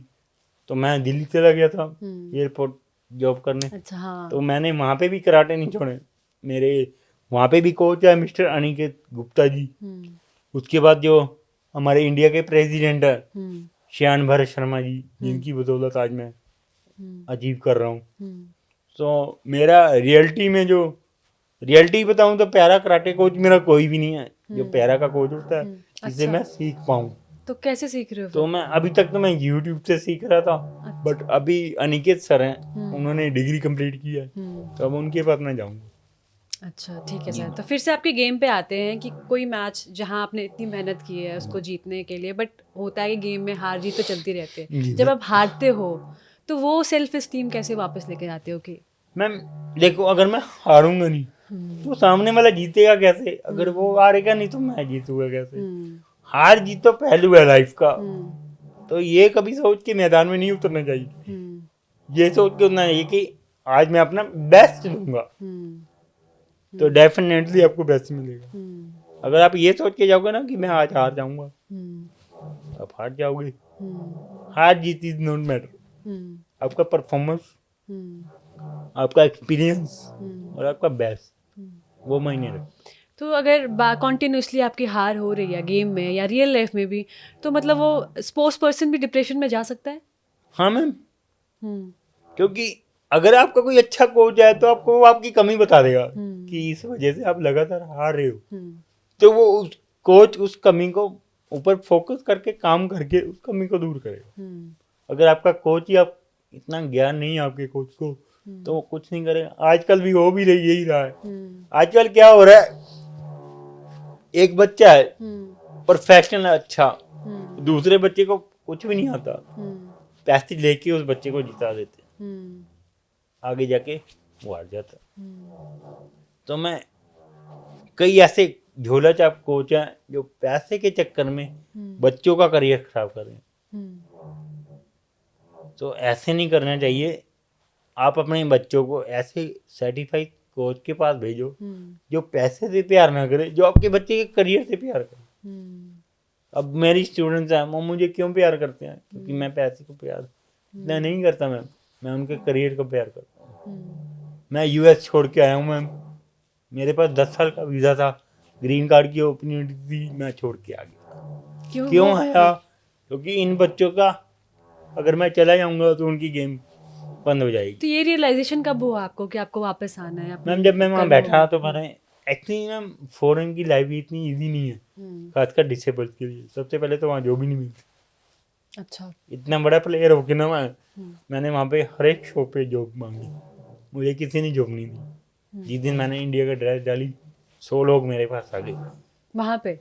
तो मैं दिल्ली चला गया था एयरपोर्ट जॉब करने। अच्छा, हाँ। तो मैंने वहाँ पे भी कराटे नहीं छोड़े। मेरे वहाँ पे भी कोच है मिस्टर अनिकेत गुप्ता जी। उसके बाद जो हमारे इंडिया के प्रेसिडेंट है श्यान भरत शर्मा जी, जिनकी बदौलत आज मैं अचीव कर रहा हूँ। तो मेरा रियलिटी में जो रियलिटी बताऊँ तो पैरा कराटे कोच मेरा कोई भी नहीं है जो पैरा का कोच होता है जिससे अच्छा। मैं सीख पाऊँ। तो कैसे सीख रहे हो तो फिर? मैं अभी तक तो मैं यूट्यूब से सीख रहा था, बट अभी अनिकेत सर हैं, उन्होंने डिग्री कंप्लीट की है, तो अब उनके पास मैं जाऊँगा। अच्छा, ठीक है सर। तो फिर से आपके गेम पे आते हैं कि कोई मैच जहां आपने इतनी मेहनत की है उसको जीतने के लिए, बट होता है कि गेम में हार जीत तो चलती रहती है। जी जब सर। आप हारते हो तो वो सेल्फ एस्टीम कैसे वापस लेके आते हो कि मैम देखो, अगर मैं हारूंगा नहीं तो सामने वाला जीतेगा कैसे? अगर वो हारेगा नहीं तो मैं जीतूंगा कैसे? हार जीत तो पहलू है लाइफ का। तो ये कभी सोच के मैदान में नहीं उतरना चाहिए। ये सोच के उतना चाहिए कि आज मैं अपना बेस्ट दूंगा, तो डेफिनेटली आपको बेस्ट मिलेगा। अगर आप ये सोच के जाओगे ना कि मैं आज हार जाऊंगा, आप हार जाओगे। हार जीत इज नॉट मैटर। आपका परफॉर्मेंस, आपका एक्सपीरियंस और आपका बेस्ट वो मायने रखता। तो अगर कॉन्टिन्यूसली आपकी हार हो रही है गेम में या रियल लाइफ में भी, तो मतलब वो स्पोर्ट्स पर्सन भी डिप्रेशन में जा सकता है? हाँ मैम, हम्म क्योंकि अगर आपका कोई अच्छा कोच है तो आपको वो आपकी कमी बता देगा कि इस वजह से आप लगातार हार रहे हो। तो वो उस कोच उस कमी को ऊपर फोकस करके काम करके उस कमी को दूर करेगा। अगर आपका कोच ही आप इतना ज्ञान नहीं है आपके कोच को तो वो कुछ नहीं करेगा। आजकल भी हो भी रही यही रहा है। आजकल क्या हो रहा है, एक बच्चा है प्रोफेशनल अच्छा, दूसरे बच्चे को कुछ भी नहीं आता, पैसे लेके उस बच्चे को जिता देते, आगे जाके वो हार जाता। तो मैं कई ऐसे झोला चाप कोच हैं जो पैसे के चक्कर में बच्चों का करियर खराब कर रहे हैं। तो ऐसे नहीं करना चाहिए। आप अपने बच्चों को ऐसे सर्टिफाइड कोच के पास भेजो जो पैसे से प्यार ना करे, जो आपके बच्चे के करियर से प्यार करे। अब मेरी स्टूडेंट्स हैं, वो मुझे क्यों प्यार करते हैं? क्योंकि मैं पैसे को प्यार इतना नहीं करता मैम, मैं उनके करियर को प्यार करता हूँ। मैं यूएस छोड़ के आया हूँ मैम, मेरे पास 10 साल का वीज़ा था, ग्रीन कार्ड की अपॉर्चुनिटी थी, मैं छोड़ के आ गया। क्यों आया? क्योंकि इन बच्चों का अगर मैं चला जाऊंगा तो उनकी गेम बंद हो जाएगी। तो ये रियलाइजेशन कब हुआ आपको कि आपको वापस आना है? मैम जब मैं वहाँ बैठा तो मैंने एक्चुअली मैम फॉरेन की लाइफ इतनी इजी नहीं है, खासकर डिसेबल्स के लिए। सबसे पहले तो वहाँ जॉब ही नहीं मिलती। अच्छा। इतना बड़ा प्लेयर हो के ना मैंने वहाँ पे हर एक शो पे जॉब मांगी, मुझे किसी ने जॉब नहीं दी। जिस दिन मैंने इंडिया का ड्रेस डाली 100 लोग मेरे पास आ गए वहाँ पे।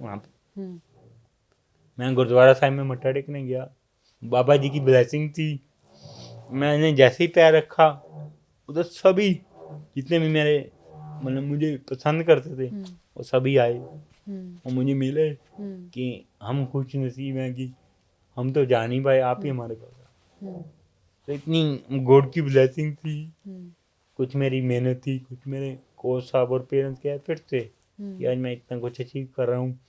मैं गुरुद्वारा साहिब में मत्था टेकने गया, बाबा जी की ब्लेसिंग थी। मैंने जैसे ही पैर रखा उधर सभी जितने भी मेरे मतलब मुझे पसंद करते थे वो सभी आए और मुझे मिले कि हम खुश नसीब हैं कि हम तो जा नहीं पाए, आप ही हमारे पास। तो इतनी गॉड की ब्लेसिंग थी। कुछ मेरी मेहनत थी, कुछ मेरे कोच साहब और पेरेंट्स के एफर्ट थे कि आज मैं इतना कुछ अचीव कर रहा हूँ।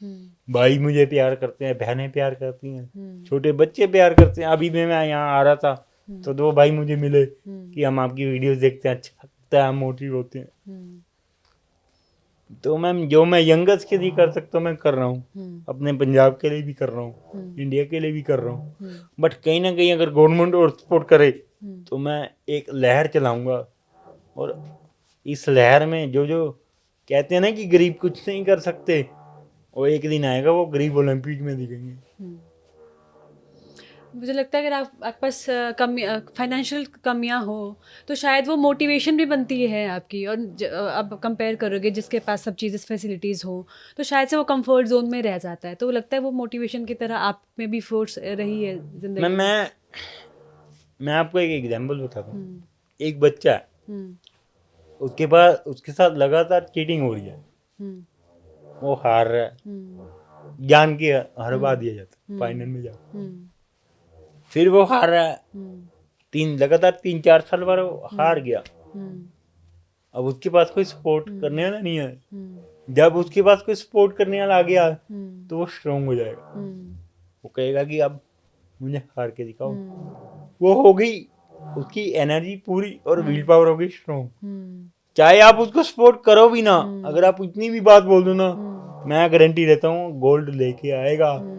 भाई मुझे प्यार करते हैं, बहनें प्यार करती हैं, छोटे बच्चे प्यार करते हैं। अभी भी मैं यहाँ आ रहा था तो 2 भाई मुझे मिले कि हम आपकी वीडियोस देखते हैं, अच्छा लगता है, हम मोटिव होते हैं। तो मैम जो मैं यंगर्स के लिए कर सकता हूँ मैं कर रहा हूँ, अपने पंजाब के लिए भी कर रहा हूँ, इंडिया के लिए भी कर रहा हूँ। बट कहीं ना कहीं अगर गवर्नमेंट और सपोर्ट करे तो मैं एक लहर चलाऊंगा, और इस लहर में जो जो कहते हैं ना कि गरीब कुछ नहीं कर सकते, वो एक दिन आएगा वो गरीब ओलंपिक में दिखेंगे। मुझे लगता है अगर आपके पास कमी फाइनेंशियल कमियां हो तो शायद वो मोटिवेशन भी बनती है आपकी, और अब कंपेयर करोगे जिसके पास सब चीज़ें फैसिलिटीज़ हो तो शायद से वो कंफर्ट जोन में रह जाता है, तो वो लगता है वो मोटिवेशन की तरह आप में भी फोर्स रही है जिंदगी में। मैं आपको एक एग्जांपल बताता हूँ। हम्म, एक बच्चा है, हम्म, उसके पास उसके साथ लगातार चीटिंग हो रही है, हम्म, वो हार रहा है, हम्म, जान के हरवा दिया जाता है फाइनल में जा, हम्म, फिर वो हार रहा है, हम्म, लगातार 3-4 साल बाद वो हार गया। हम्म, अब उसके पास कोई सपोर्ट हम्म, करने वाला नहीं है। हम्म, जब उसके पास कोई सपोर्ट करने वाला आ गया हम्म, तो वो स्ट्रोंग हो जाएगा। हम्म, वो कहेगा कि अब मुझे हार के दिखाओ। हम्म, वो हो गई, उसकी एनर्जी पूरी और विल पावर हो गई स्ट्रोंग। हम्म, चाहे आप उसको सपोर्ट करो भी ना, हम्म, अगर आप इतनी भी बात बोल दो ना, हम्म, मैं गारंटी देता हूँ गोल्ड लेके आएगा। हम्म,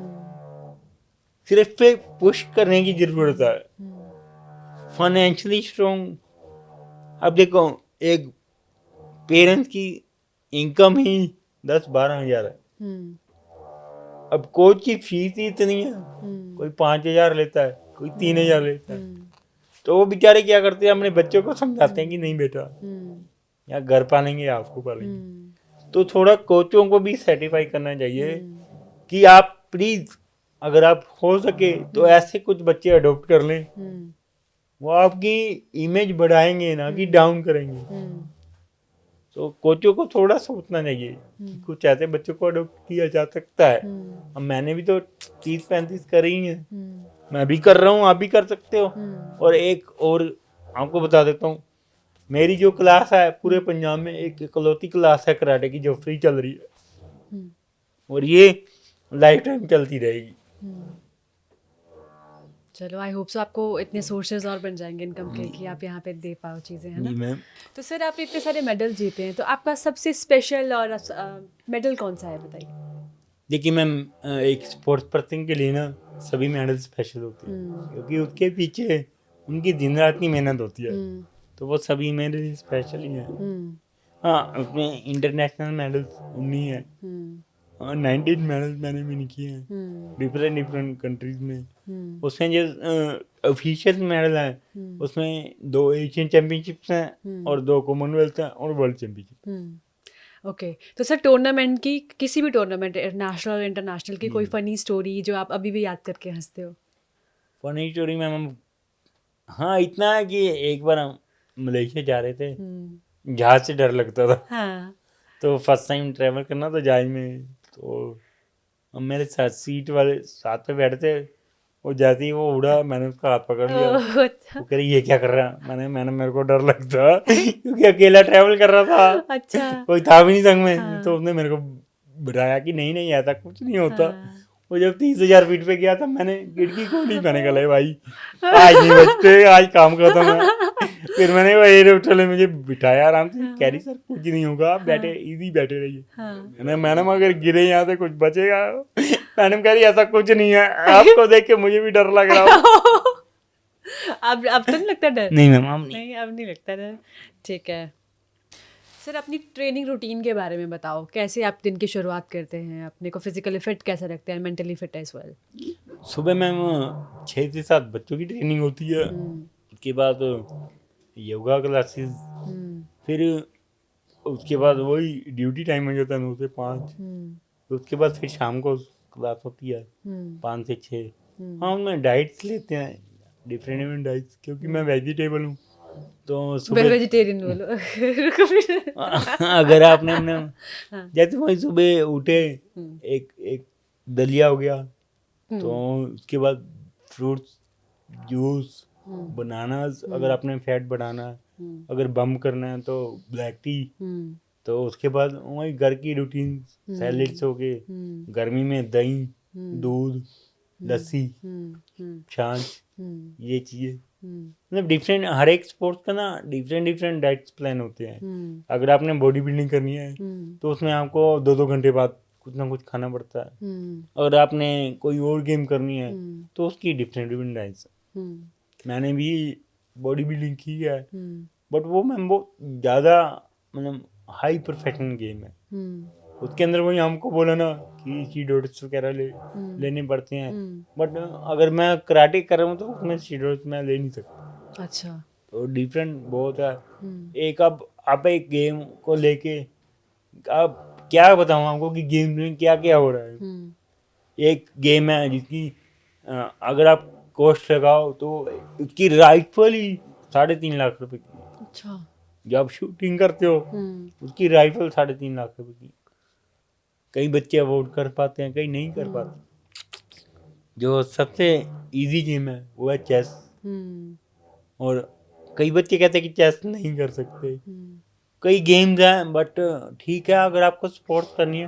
सिर्फ पे पुश करने की जरूरत है। हम्म, फाइनेंशियली स्ट्रोंग, अब देखो, एक पेरेंट्स की इनकम ही 10-12 हज़ार है। हम्म, अब कोच की फीस ही इतनी है, हम्म, कोई 5 हज़ार लेता है, कोई 3 हज़ार लेता है। हम्म, तो वो बेचारे क्या करते हैं, अपने बच्चों को समझाते हैं कि नहीं बेटा, हम्म, यहाँ घर पालेंगे आपको पालेंगे। हम्म, तो थोड़ा कोचों को भी सर्टिफाई करना चाहिए हम्म, कि आप प्लीज, अगर आप हो सके तो ऐसे कुछ बच्चे अडॉप्ट कर लें, हम्म, वो आपकी इमेज बढ़ाएंगे ना कि डाउन करेंगे। हम्म, तो कोचों को थोड़ा सोचना चाहिए कि कुछ ऐसे बच्चों को अडॉप्ट किया जा सकता है। हम्म, अब मैंने भी तो 30-35 करी ही है, हम्म, मैं भी कर रहा हूँ, आप भी कर सकते हो। हम्म, और एक और आपको बता देता हूँ, मेरी जो क्लास है पूरे पंजाब में एक इकलौती क्लास है कराटे की जो फ्री चल रही है, हम्म, और ये लाइफ टाइम चलती रहेगी। हम्म। चलो, आई होप सो आपको इतने सोर्सेज और बन जाएंगे इनकम के कि आप यहाँ पे दे पाओ चीज़ें, है ना। जी मैम। तो सर आपने इतने सारे मेडल जीते हैं, तो आपका सबसे स्पेशल और मेडल कौन सा है बताइए। देखिए मैम, एक स्पोर्ट्स पर्सन के लिए ना सभी मेडल स्पेशल होते हैं, क्योंकि उसके पीछे उनकी दिन रात की मेहनत होती है। हम्म, तो वो सभी मेरे लिए स्पेशल ही हैं। हम्म, हाँ, उसमें इंटरनेशनल मेडल्स 19 है, हम्म, और 19 मेडल्स मैंने भी किए हैं हम्म, डिफरेंट डिफरेंट कंट्रीज में। हम्म, उसमें जो ऑफिशियल मेडल हैं, हम्म, उसमें 2 एशियन चैम्पियनशिप्स हैं और 2 कॉमनवेल्थ हैं और वर्ल्ड चैम्पियनशिप। ओके। तो सर टूर्नामेंट की, किसी भी टूर्नामेंट नेशनल और इंटरनेशनल की, कोई फनी स्टोरी जो आप अभी भी याद करके हंसते हो। फनी स्टोरी में हम, हाँ इतना है कि एक बार हम मलेशिया जा रहे थे, जहाज से डर लगता था। हाँ, तो फर्स्ट टाइम ट्रैवल करना था जहाज में, तो अब मेरे साथ सीट वाले साथ पे बैठे थे, वो जैसे ही वो उड़ा मैंने उसका हाथ पकड़ लिया। ओह, अच्छा, वो कह रही ये क्या कर रहा है, मैंने मेरे को डर लगता क्योंकि अकेला ट्रैवल कर रहा था, अच्छा, कोई था भी नहीं संग में। तो हाँ, उसने मेरे को बताया कि नहीं नहीं ऐसा कुछ नहीं होता। हाँ, वो जब 30,000 फीट पे गया था, मैंने खिड़की खोली, मैंने कहा ले भाई आज नहीं बचते, आज काम खत्म है। फिर मैंने वो एयरपोर्ट में मुझे बिठाया आराम से, कह रही सर कुछ नहीं होगा, आप बैठे इजी बैठे रहिए। हाँ। मैंने, मैडम अगर गिरे यहाँ से कुछ बचेगा? मैडम कह रही ऐसा कुछ नहीं है, आपको देख के मुझे भी डर लग रहा हो। अब तो नहीं लगता डर? नहीं मैम, हम नहीं। नहीं, अब नहीं लगता डर। ठीक है। सर अपनी ट्रेनिंग रूटीन के बारे में बताओ, कैसे आप दिन की शुरुआत करते हैं, अपने को फिजिकली फिट कैसे रखते हैं, मेंटली फिट एज वेल। सुबह मैम 6 से 7 बच्चों की ट्रेनिंग होती है, उसके बाद योगा क्लासेस, फिर उसके बाद वही ड्यूटी टाइम हो जाता है 9 से 5। तो उसके बाद फिर शाम को क्लास होती है 5 से 6। हाँ, उनमें डाइट्स लेते हैं, डिफरेंट डिफरेंट डाइट्स, क्योंकि मैं वेजिटेबल हूँ। तो सुबह वेजिटेरियन बोलो। रुको फिर। अगर आपने अपने, हाँ, जैसे वही सुबह उठे, एक एक दलिया हो गया, तो उसके बाद फ्रूट्स, जूस, बनानास, अगर आपने फैट बढ़ाना है, अगर बम करना है तो ब्लैक टी। तो उसके बाद वही घर की रूटीन, सैलेड्स हो गए, गर्मी में दही, दूध, लस्सी, छाछ, ये चीज़ें। मतलब डिफरेंट, हर एक स्पोर्ट्स का ना डिफरेंट डिफरेंट डाइट्स प्लान होते हैं। अगर आपने बॉडी बिल्डिंग करनी है तो उसमें आपको 2-2 घंटे बाद कुछ ना कुछ खाना पड़ता है। अगर आपने कोई और गेम करनी है तो उसकी डिफरेंट डिफरेंट डाइट्स। मैंने भी बॉडी बिल्डिंग की है, बट वो मैम वो ज़्यादा, मतलब हाई प्रोफेशनल गेम है। उसके अंदर वही हमको बोला ना कि स्टीरॉइड्स वगैरह लेने पड़ते हैं, बट अगर मैं कराटे कर रहा हूँ तो उसमें स्टीरॉइड्स मैं ले नहीं सकता। अच्छा। तो डिफरेंट बहुत है। एक अब आप एक गेम को लेके अब क्या बताऊँ आपको कि गेम में क्या क्या हो रहा है। एक गेम है जिसकी अगर आप कॉस्ट लगाओ तो उसकी राइफल ही 3.5 लाख रुपए की है। अच्छा। जब शूटिंग करते हो उसकी राइफल 3.5 लाख रुपए की। कई बच्चे अवॉर्ड कर पाते हैं, कई नहीं कर पाते। जो सबसे इजी गेम है वो है चेस। और कई बच्चे कहते हैं कि चेस नहीं कर सकते। कई गेम्स हैं बट ठीक है, अगर आपको स्पोर्ट्स करनी है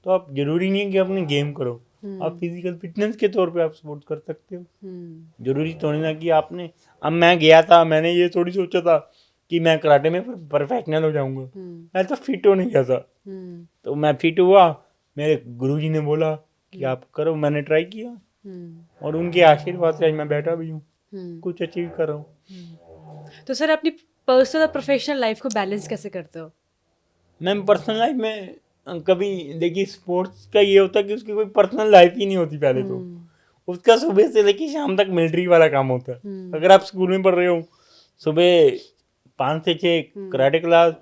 तो आप जरूरी नहीं है कि अपनी गेम करो। आप फिजिकल फिटनेस के तौर पे आप स्पोर्ट कर सकते हो। जरूरी थोड़ी ना कि आपने, अब मैं गया था, मैंने ये थोड़ी सोचा था कि मैं कराटे में परफेक्शनल हो जाऊंगा। मैं तो फिट होने गया था, तो मैं फिट हुआ। मेरे गुरुजी ने बोला कि आप करो, मैंने ट्राई किया और उनके आशीर्वाद से आज मैं बैठा भी हूँ, कुछ अचीव कर रहा हूँ। तो सर अपनी पर्सनल और प्रोफेशनल लाइफ को बैलेंस कैसे करते हो? मैं पर्सनल लाइफ में कभी, देखिए स्पोर्ट्स का ये होता है कि उसकी कोई पर्सनल लाइफ ही नहीं होती। पहले तो उसका सुबह से लेकर शाम तक मिलिट्री वाला काम होता है। अगर आप स्कूल में पढ़ रहे हो, सुबह 5 से 6 कराटे क्लास,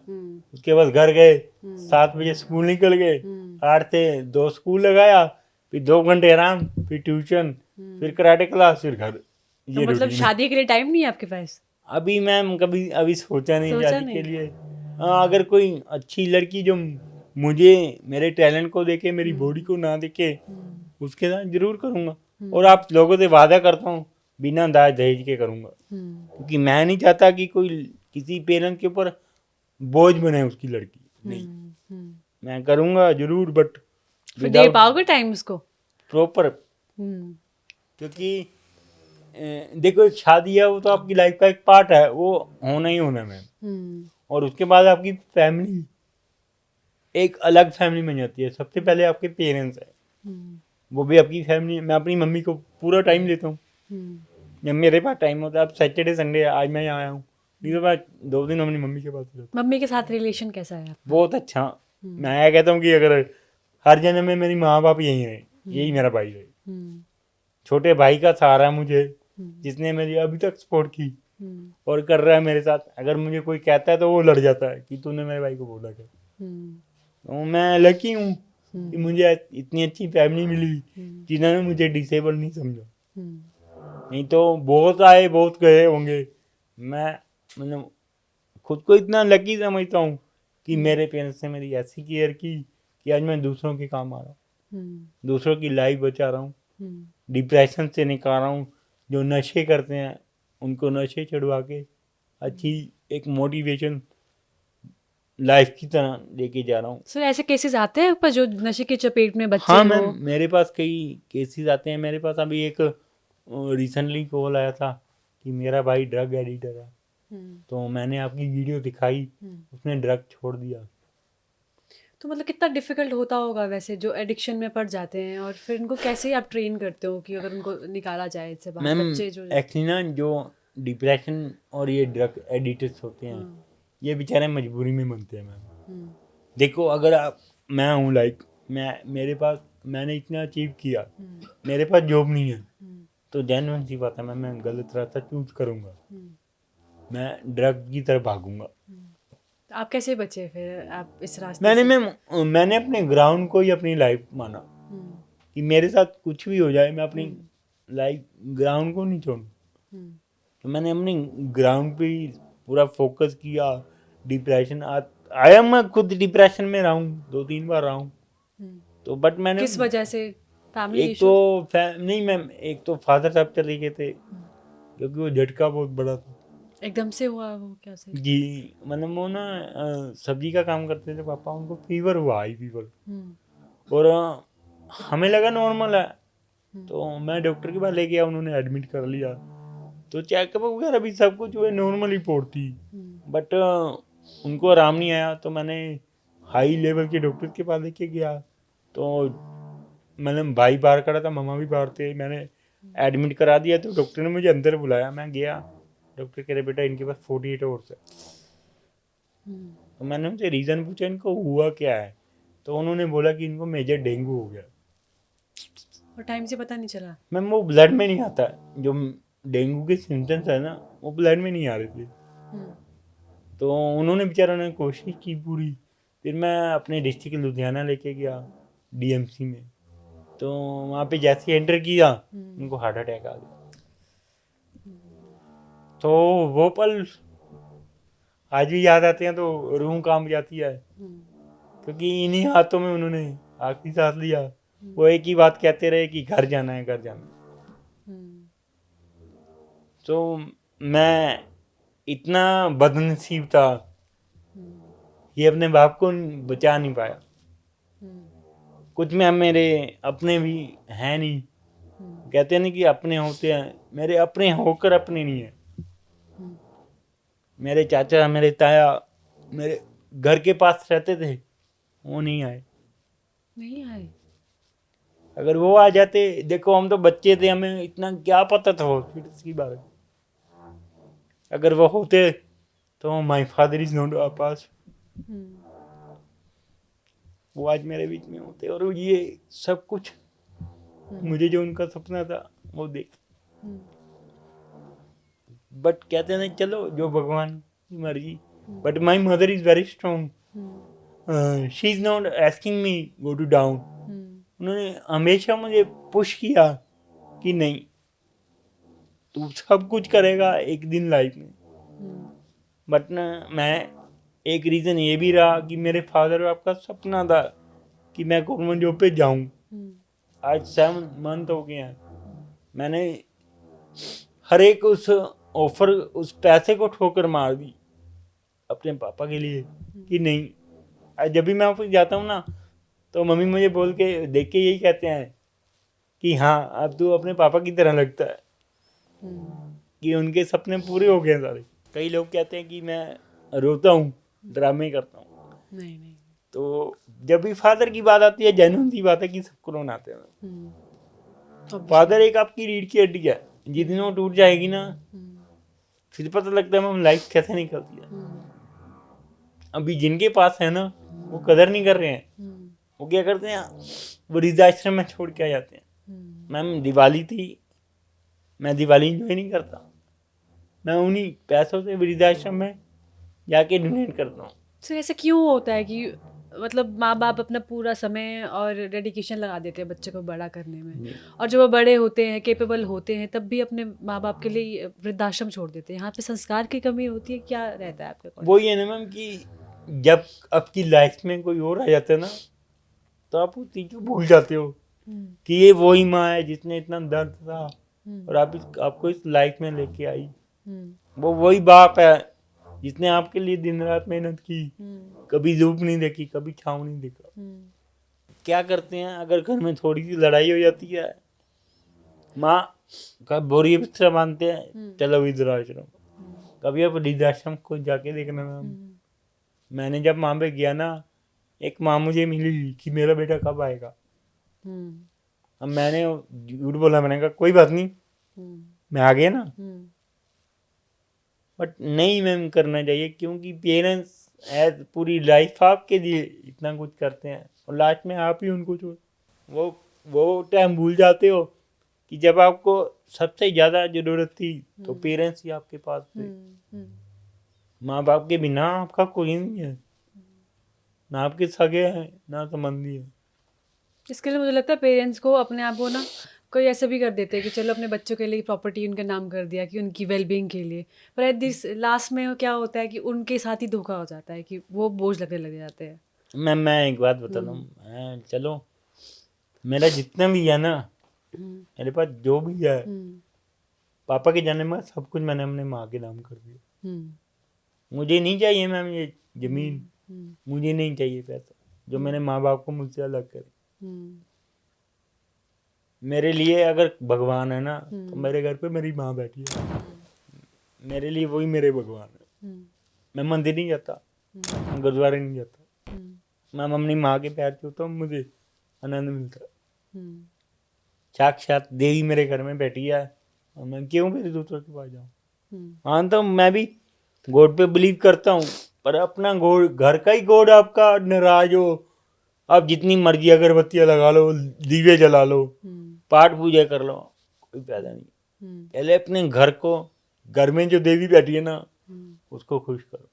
उसके बाद घर गए, 7 बजे स्कूल निकल गए, 8 से 2 स्कूल लगाया, फिर 2 घंटे आराम, फिर ट्यूशन, फिर कराटे क्लास, फिर घर। तो ये मतलब रूटीन है। शादी के लिए टाइम नहीं है आपके पास? अभी मैम कभी अभी सोचा नहीं सोचा शादी नहीं? के लिए। हाँ, अगर कोई अच्छी लड़की जो मुझे मेरे टैलेंट को देखे, मेरी बॉडी को ना देखे, उसके साथ जरूर करूँगा। और आप लोगों से वादा करता हूँ बिना दाज दहेज के करूँगा, क्योंकि मैं नहीं चाहता कि कोई किसी पेरेंट के ऊपर बोझ बने उसकी लड़की। नहीं, मैं करूँगा जरूर, बट फिर दे पाओगे टाइम उसको? प्रॉपर। क्योंकि देखो, एक शादी है वो तो आपकी लाइफ का एक पार्ट है, वो होना ही होना है मैम। और उसके बाद आपकी फैमिली एक अलग फैमिली बन जाती है। सबसे पहले आपके पेरेंट्स है, वो भी आपकी फैमिली। मैं अपनी मम्मी को पूरा टाइम देता हूँ जब मेरे पास टाइम होता है। अब सैटरडे संडे आज मैं यहाँ आया हूँ, नहीं तो मैं 2 दिन अपनी मम्मी के पास रहता हूँ। मम्मी के साथ रिलेशन कैसा है आपका? बहुत अच्छा। मैं कहता हूँ कि अगर हर जन्म में मेरी माँ बाप यही रहे, यही मेरा भाई रहे। छोटे भाई का सहारा है मुझे, जिसने मेरी अभी तक सपोर्ट की और कर रहा है मेरे साथ। अगर मुझे कोई कहता है तो वो लड़ जाता है कि तूने मेरे भाई को बोला क्या। तो मैं लकी हूँ कि मुझे इतनी अच्छी फैमिली मिली जिन्होंने मुझे डिसेबल नहीं समझा। नहीं तो बहुत आए बहुत गए होंगे। मैं मतलब खुद को इतना लकी समझता हूँ कि मेरे पेरेंट्स ने मेरी ऐसी केयर की कि आज मैं दूसरों के काम आ रहा हूँ, दूसरों की लाइफ बचा रहा हूँ, डिप्रेशन से निकाल रहा हूँ। जो नशे करते हैं उनको नशे छुड़वा के अच्छी एक मोटिवेशन लाइफ की तरह लेके जा रहा हूँ। सर ऐसे केसेस आते हैं पर जो नशे की चपेट में बच्चे हाँ हो? मैम, मेरे पास कई केसेस आते हैं। मेरे पास अभी एक रिसेंटली कॉल आया था कि मेरा भाई ड्रग एडिक्टर है, तो मैंने आपकी वीडियो दिखाई, उसने ड्रग छोड़ दिया। तो मतलब कितना डिफिकल्ट होता होगा वैसे जो एडिक्शन में पड़ जाते हैं, और फिर उनको कैसे आप ट्रेन करते हो कि अगर उनको निकाला जाए इससे बाहर? मैम बच्चे जो एक्चुअली ना, जो डिप्रेशन और ये ड्रग एडिक्टर्स होते हैं, ये बेचारे मजबूरी में बनते हैं मैम। देखो, अगर आप, मैं हूँ लाइक, मेरे पास, मैंने इतना अचीव किया, मेरे पास जॉब नहीं है, तो जेन्युइन सी बात है मैं गलत रास्ता चूज करूँगा, मैं ड्रग की तरफ भागूंगा। तो आप कैसे बचे फिर आप इस रास्ते से? मैंने अपने ग्राउंड को ही अपनी लाइफ माना कि मेरे साथ कुछ भी हो जाए, मैं अपनी लाइफ ग्राउंड को नहीं छोड़ूं। तो मैंने अपनी ग्राउंड पे ही पूरा फोकस किया। डिप्रेशन आया, मैं खुद डिप्रेशन में रहा हूँ, 2-3 बार रहा हूँ। तो बट मैंने किस वजह से? फैमिली एक इशू? तो नहीं मैम, एक तो फादर साहब चले गए थे, क्योंकि वो झटका बहुत बड़ा था। एकदम से हुआ वो? क्या से? जी, मतलब वो ना सब्जी का काम करते थे पापा, उनको फीवर हुआ, हाई फीवर। और हमें लगा नॉर्मल है, तो मैं डॉक्टर के पास ले गया, उन्होंने एडमिट कर लिया। तो चेकअप वगैरह भी सब कुछ हुए, नॉर्मल रिपोर्ट थी, बट उनको आराम नहीं आया। तो मैंने हाई लेवल के डॉक्टर के पास लेके गया। तो मैंने भाई बाहर खड़ा था, मामा भी बाहर थे, मैंने एडमिट करा दिया। तो डॉक्टर ने मुझे अंदर बुलाया, मैं गया, डॉक्टर कह रहे बेटा इनके पास 48 आवर्स है। तो मैंने उनसे रीज़न पूछा इनको हुआ क्या है। तो उन्होंने बोला कि इनको मेजर डेंगू हो गया। और टाइम से पता नहीं चला। मैम वो ब्लड में नहीं आता, जो डेंगू के सिम्टम्स है ना वो ब्लड में नहीं आ रहे थे। तो उन्होंने बेचारों ने कोशिश की पूरी। फिर मैं अपने डिस्ट्रिक्ट लुधियाना लेके गया डीएमसी में, तो वहाँ पे जैसे एंटर किया उनको हार्ट अटैक आ गया। तो वो पल आज भी याद आते हैं तो रूह कांप जाती है, क्योंकि इन्हीं हाथों में उन्होंने आखिरी सांस लिया। वो एक ही बात कहते रहे कि घर जाना है, घर जाना है। तो मैं इतना बदनसीब था कि अपने बाप को बचा नहीं पाया। कुछ में मेरे अपने भी हैं नहीं, कहते नहीं कि अपने होते हैं, मेरे अपने होकर अपने नहीं है। मेरे चाचा मेरे ताया मेरे घर के पास रहते थे, वो नहीं आए। अगर वो आ जाते, देखो हम तो बच्चे थे, हमें इतना क्या पता था हॉस्पिटल की बारे में। अगर वो होते तो my father is not our पास, वो आज मेरे बीच में होते और ये सब कुछ मुझे जो उनका सपना था वो देख। बट कहते नहीं, चलो जो भगवान की मर्जी। But my mother is very strong, she is not asking me go to down. उन्होंने हमेशा मुझे पुश किया कि नहीं, तू सब कुछ करेगा एक दिन लाइफ में। बट ना, मैं एक रीज़न ये भी रहा कि मेरे फादर आपका सपना था कि मैं गवर्नमेंट जॉब पे जाऊं। आज 7 मंथ हो गए हैं, मैंने हर एक उस ऑफर, उस पैसे को ठोकर मार दी अपने पापा के लिए कि नहीं। आज जब भी मैं ऑफिस जाता हूँ ना, तो मम्मी मुझे बोल के देख के यही कहते हैं कि हाँ अब तू अपने पापा की तरह लगता है, कि उनके सपने पूरे हो गए सारे। कई लोग कहते हैं कि मैं रोता हूँ, ड्रामे करता हूँ। नहीं। तो जब भी फादर की बात आती है, जेन्युइन सी बात है कि सबको रोना आते हैं। फादर एक आपकी रीढ़ की हड्डी है, जिस दिन वो टूट जाएगी ना, फिर पता लगता है हम लाइफ कैसे निकलती है। अभी जिनके पास है ना, वो कदर नहीं कर रहे हैं। वो क्या करते हैं, वो वृद्धाश्रम में छोड़ के आ जाते हैं। मैम दिवाली थी, मैं दिवाली इंजॉय नहीं करता, मैं उन्हीं पैसों से वृद्धाश्रम में जाके डोनेट करता हूँ। सर ऐसा क्यों होता है कि मतलब माँ बाप अपना पूरा समय और डेडिकेशन लगा देते हैं बच्चे को बड़ा करने में, और जब वो बड़े होते हैं, केपेबल होते हैं, तब भी अपने माँ बाप के लिए वृद्धाश्रम छोड़ देते हैं? यहाँ पे संस्कार की कमी होती है, क्या रहता है आपके पास? वो ये ना मैम कि जब आपकी लाइफ में कोई और आ जाता है ना, तो आप उस चीज़ को भूल जाते हो कि ये वही माँ है जिसने इतना दर्द था और आपको इस लाइफ में लेके आई। वो वही बाप है जिसने आपके लिए दिन रात मेहनत की, कभी धूप नहीं देखी, कभी छाँव नहीं देखा। क्या करते हैं, अगर घर में थोड़ी सी लड़ाई हो जाती है, माँ का बोरी बिस्तरा बांधते हैं, चलो वृद्धाश्रम। कभी आप वृद्धाश्रम को जाके देखना मैम। मैंने जब माँ पे गया ना, एक माँ मुझे मिली कि मेरा बेटा कब आएगा। अब मैंने झूठ बोला, मैंने कहा कोई बात नहीं, मैं आ गया ना। बट नहीं मैम करना चाहिए, क्योंकि पेरेंट्स एज पूरी लाइफ आपके लिए इतना कुछ करते हैं और लास्ट में आप ही उनको छोड़, वो टाइम भूल जाते हो कि जब आपको सबसे ज़्यादा ज़रूरत थी तो पेरेंट्स ही आपके पास थे। माँ बाप के बिना आपका कोई नहीं है, ना आपके सगे हैं ना संबंधी है। इसके लिए मुझे लगता है पेरेंट्स को अपने आप को ना कोई ऐसा भी कर देते हैं कि चलो अपने बच्चों के लिए प्रॉपर्टी उनके नाम कर दिया कि उनकी वेलबींग के लिए, पर एट दिस लास्ट में क्या होता है कि उनके साथ ही धोखा हो जाता है कि वो बोझ लगने लग जाते हैं। मैं एक बात बताता हूँ, चलो मेरा जितना भी है ना, मेरे पास जो भी है, पापा के जाने में सब कुछ मैंने अपने माँ के नाम कर दिया। मुझे नहीं चाहिए मैम ये जमीन, मुझे नहीं चाहिए पैसा जो मेरे माँ बाप को मुझसे अलग करे। मेरे लिए अगर भगवान है ना, तो मेरे घर पे मेरी माँ बैठी है, मेरे लिए वही मेरे भगवान है। मैं मंदिर नहीं जाता, मैं गुरुद्वारे नहीं जाता, मैं अपनी माँ के पैर छूता हूँ, मुझे आनंद मिलता है। साक्षात देवी मेरे घर में बैठी है और मैं क्यों फिर दूसरों के पास जाऊँ। हाँ तो मैं भी गॉड पे बिलीव करता हूँ, पर अपना गॉड, घर का ही गॉड आपका नाराज हो आप जितनी मर्जी अगरबत्तियाँ लगा लो, दीवे जला लो, पाठ पूजा कर लो, कोई फायदा नहीं। पहले अपने घर में जो देवी बैठी है ना, उसको खुश करो।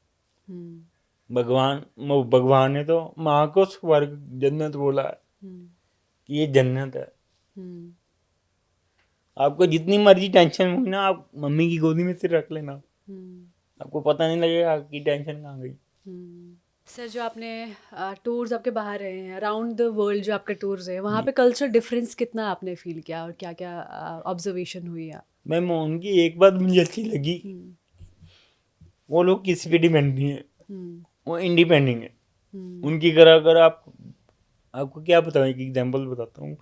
भगवान ने तो माँ को स्वर्ग जन्नत बोला है कि ये जन्नत है। आपको जितनी मर्जी टेंशन हुई ना, आप मम्मी की गोदी में सिर रख लेना, आपको पता नहीं लगेगा आपकी टेंशन कहाँ गई। सर, जो आपने टूर्स आपके बाहर रहे हैं, अराउंड द वर्ल्ड जो आपके टूर्स हैं, वहाँ पे कल्चर डिफरेंस कितना आपने फील किया और क्या क्या ऑब्जर्वेशन हुई आप? मैम, उनकी एक बात मुझे अच्छी लगी, वो लोग किसी पे डिपेंड नहीं है, वो इंडिपेंडेंट है। उनकी अगर आपको क्या बताऊँ, एक एग्जांपल बताता हूँ।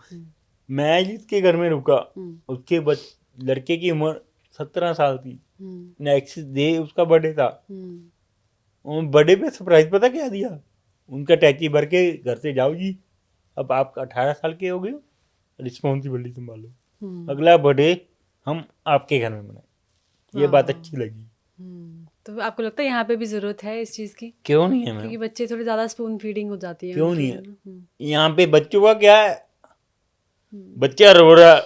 मैं जिसके घर में रुका, उसके लड़के की उम्र 17 साल थी। नेक्स्ट डे उसका बर्थडे था। बर्थडे पे सरप्राइज पता क्या दिया? उनका टैक्सी भर के घर से जाओ जी, अब आप 18 साल के हो गए हो, रिस्पॉन्सिबिलिटी संभालो, अगला बर्थडे हम आपके घर में मनाए। ये बात अच्छी लगी। तो आपको लगता है यहाँ पे भी जरूरत है इस चीज की? क्यों नहीं है क्योंकि मैम? बच्चे थोड़ी ज्यादा स्पून फीडिंग हो जाती है क्यों उनकी, नहीं है है? ना? यहाँ पे बच्चों का क्या है, बच्चा रो रहा,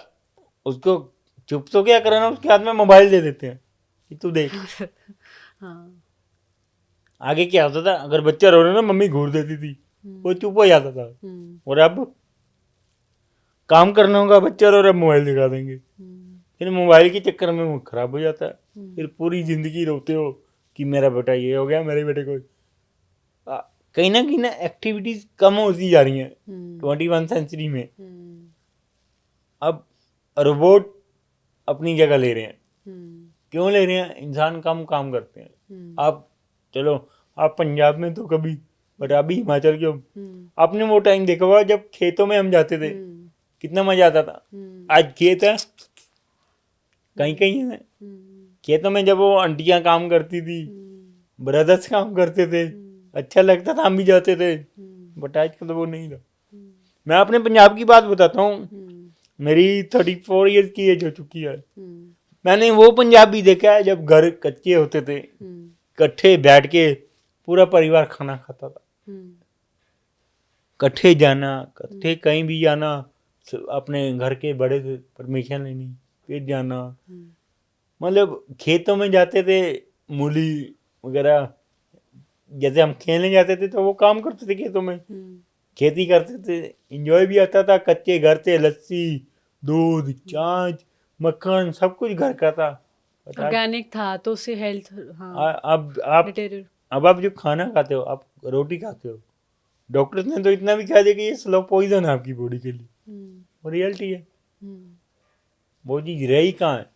उसको चुप तो क्या कराना, उसके हाथ में मोबाइल दे देते हैं कि तू देख। हाँ। आगे क्या होता था, अगर बच्चा रो रहा ना, मम्मी घूर देती थी, वो चुप हो जाता था। और अब काम करना होगा, बच्चा रो रहा, मोबाइल दिखा देंगे, फिर मोबाइल के चक्कर में वो खराब हो जाता है। फिर पूरी जिंदगी रोते हो कि मेरा बेटा ये हो गया, मेरे बेटे को। कहीं ना एक्टिविटीज कम होती जा रही हैं 21 सेंचुरी में। अब रोबोट अपनी जगह ले रहे हैं। क्यों ले रहे हैं? इंसान कम काम करते हैं। आप चलो, आप पंजाब में तो कभी, बट अभी हिमाचल के आपने वो टाइम देखा होगा जब खेतों में हम जाते थे, कितना मजा आता था। आज खेत है कहीं कहीं है। खेतों में जब वो आंटियां काम करती थी, ब्रदर्स काम करते थे, अच्छा लगता था, हम भी जाते थे। बट आजकल तो वो नहीं था। मैं अपने पंजाब की बात बताता हूँ। मेरी 34 ईयर्स की एज हो चुकी है। मैंने वो पंजाबी देखा है जब घर कच्चे होते थे, इकट्ठे बैठ के पूरा परिवार खाना खाता था, इकट्ठे जाना, इकट्ठे कहीं भी जाना, अपने घर के बड़े से परमिशन लेनी, फिर जाना। मतलब खेतों में जाते थे, मूली वगैरह, जैसे हम खेलने जाते थे तो वो काम करते थे खेतों में, खेती करते थे, इंजॉय भी आता था। कच्चे घर थे, लस्सी, दूध, छाछ, मक्खन, सब कुछ घर का था। ऑर्गेनिक था तो उससे हेल्थ, हाँ। अब आप जो खाना खाते हो, आप रोटी खाते हो, डॉक्टर्स ने तो इतना भी कह दिया कि ये स्लो पॉइजन है आपकी बॉडी के लिए। वो रियलिटी है। वो चीज रही कहाँ है?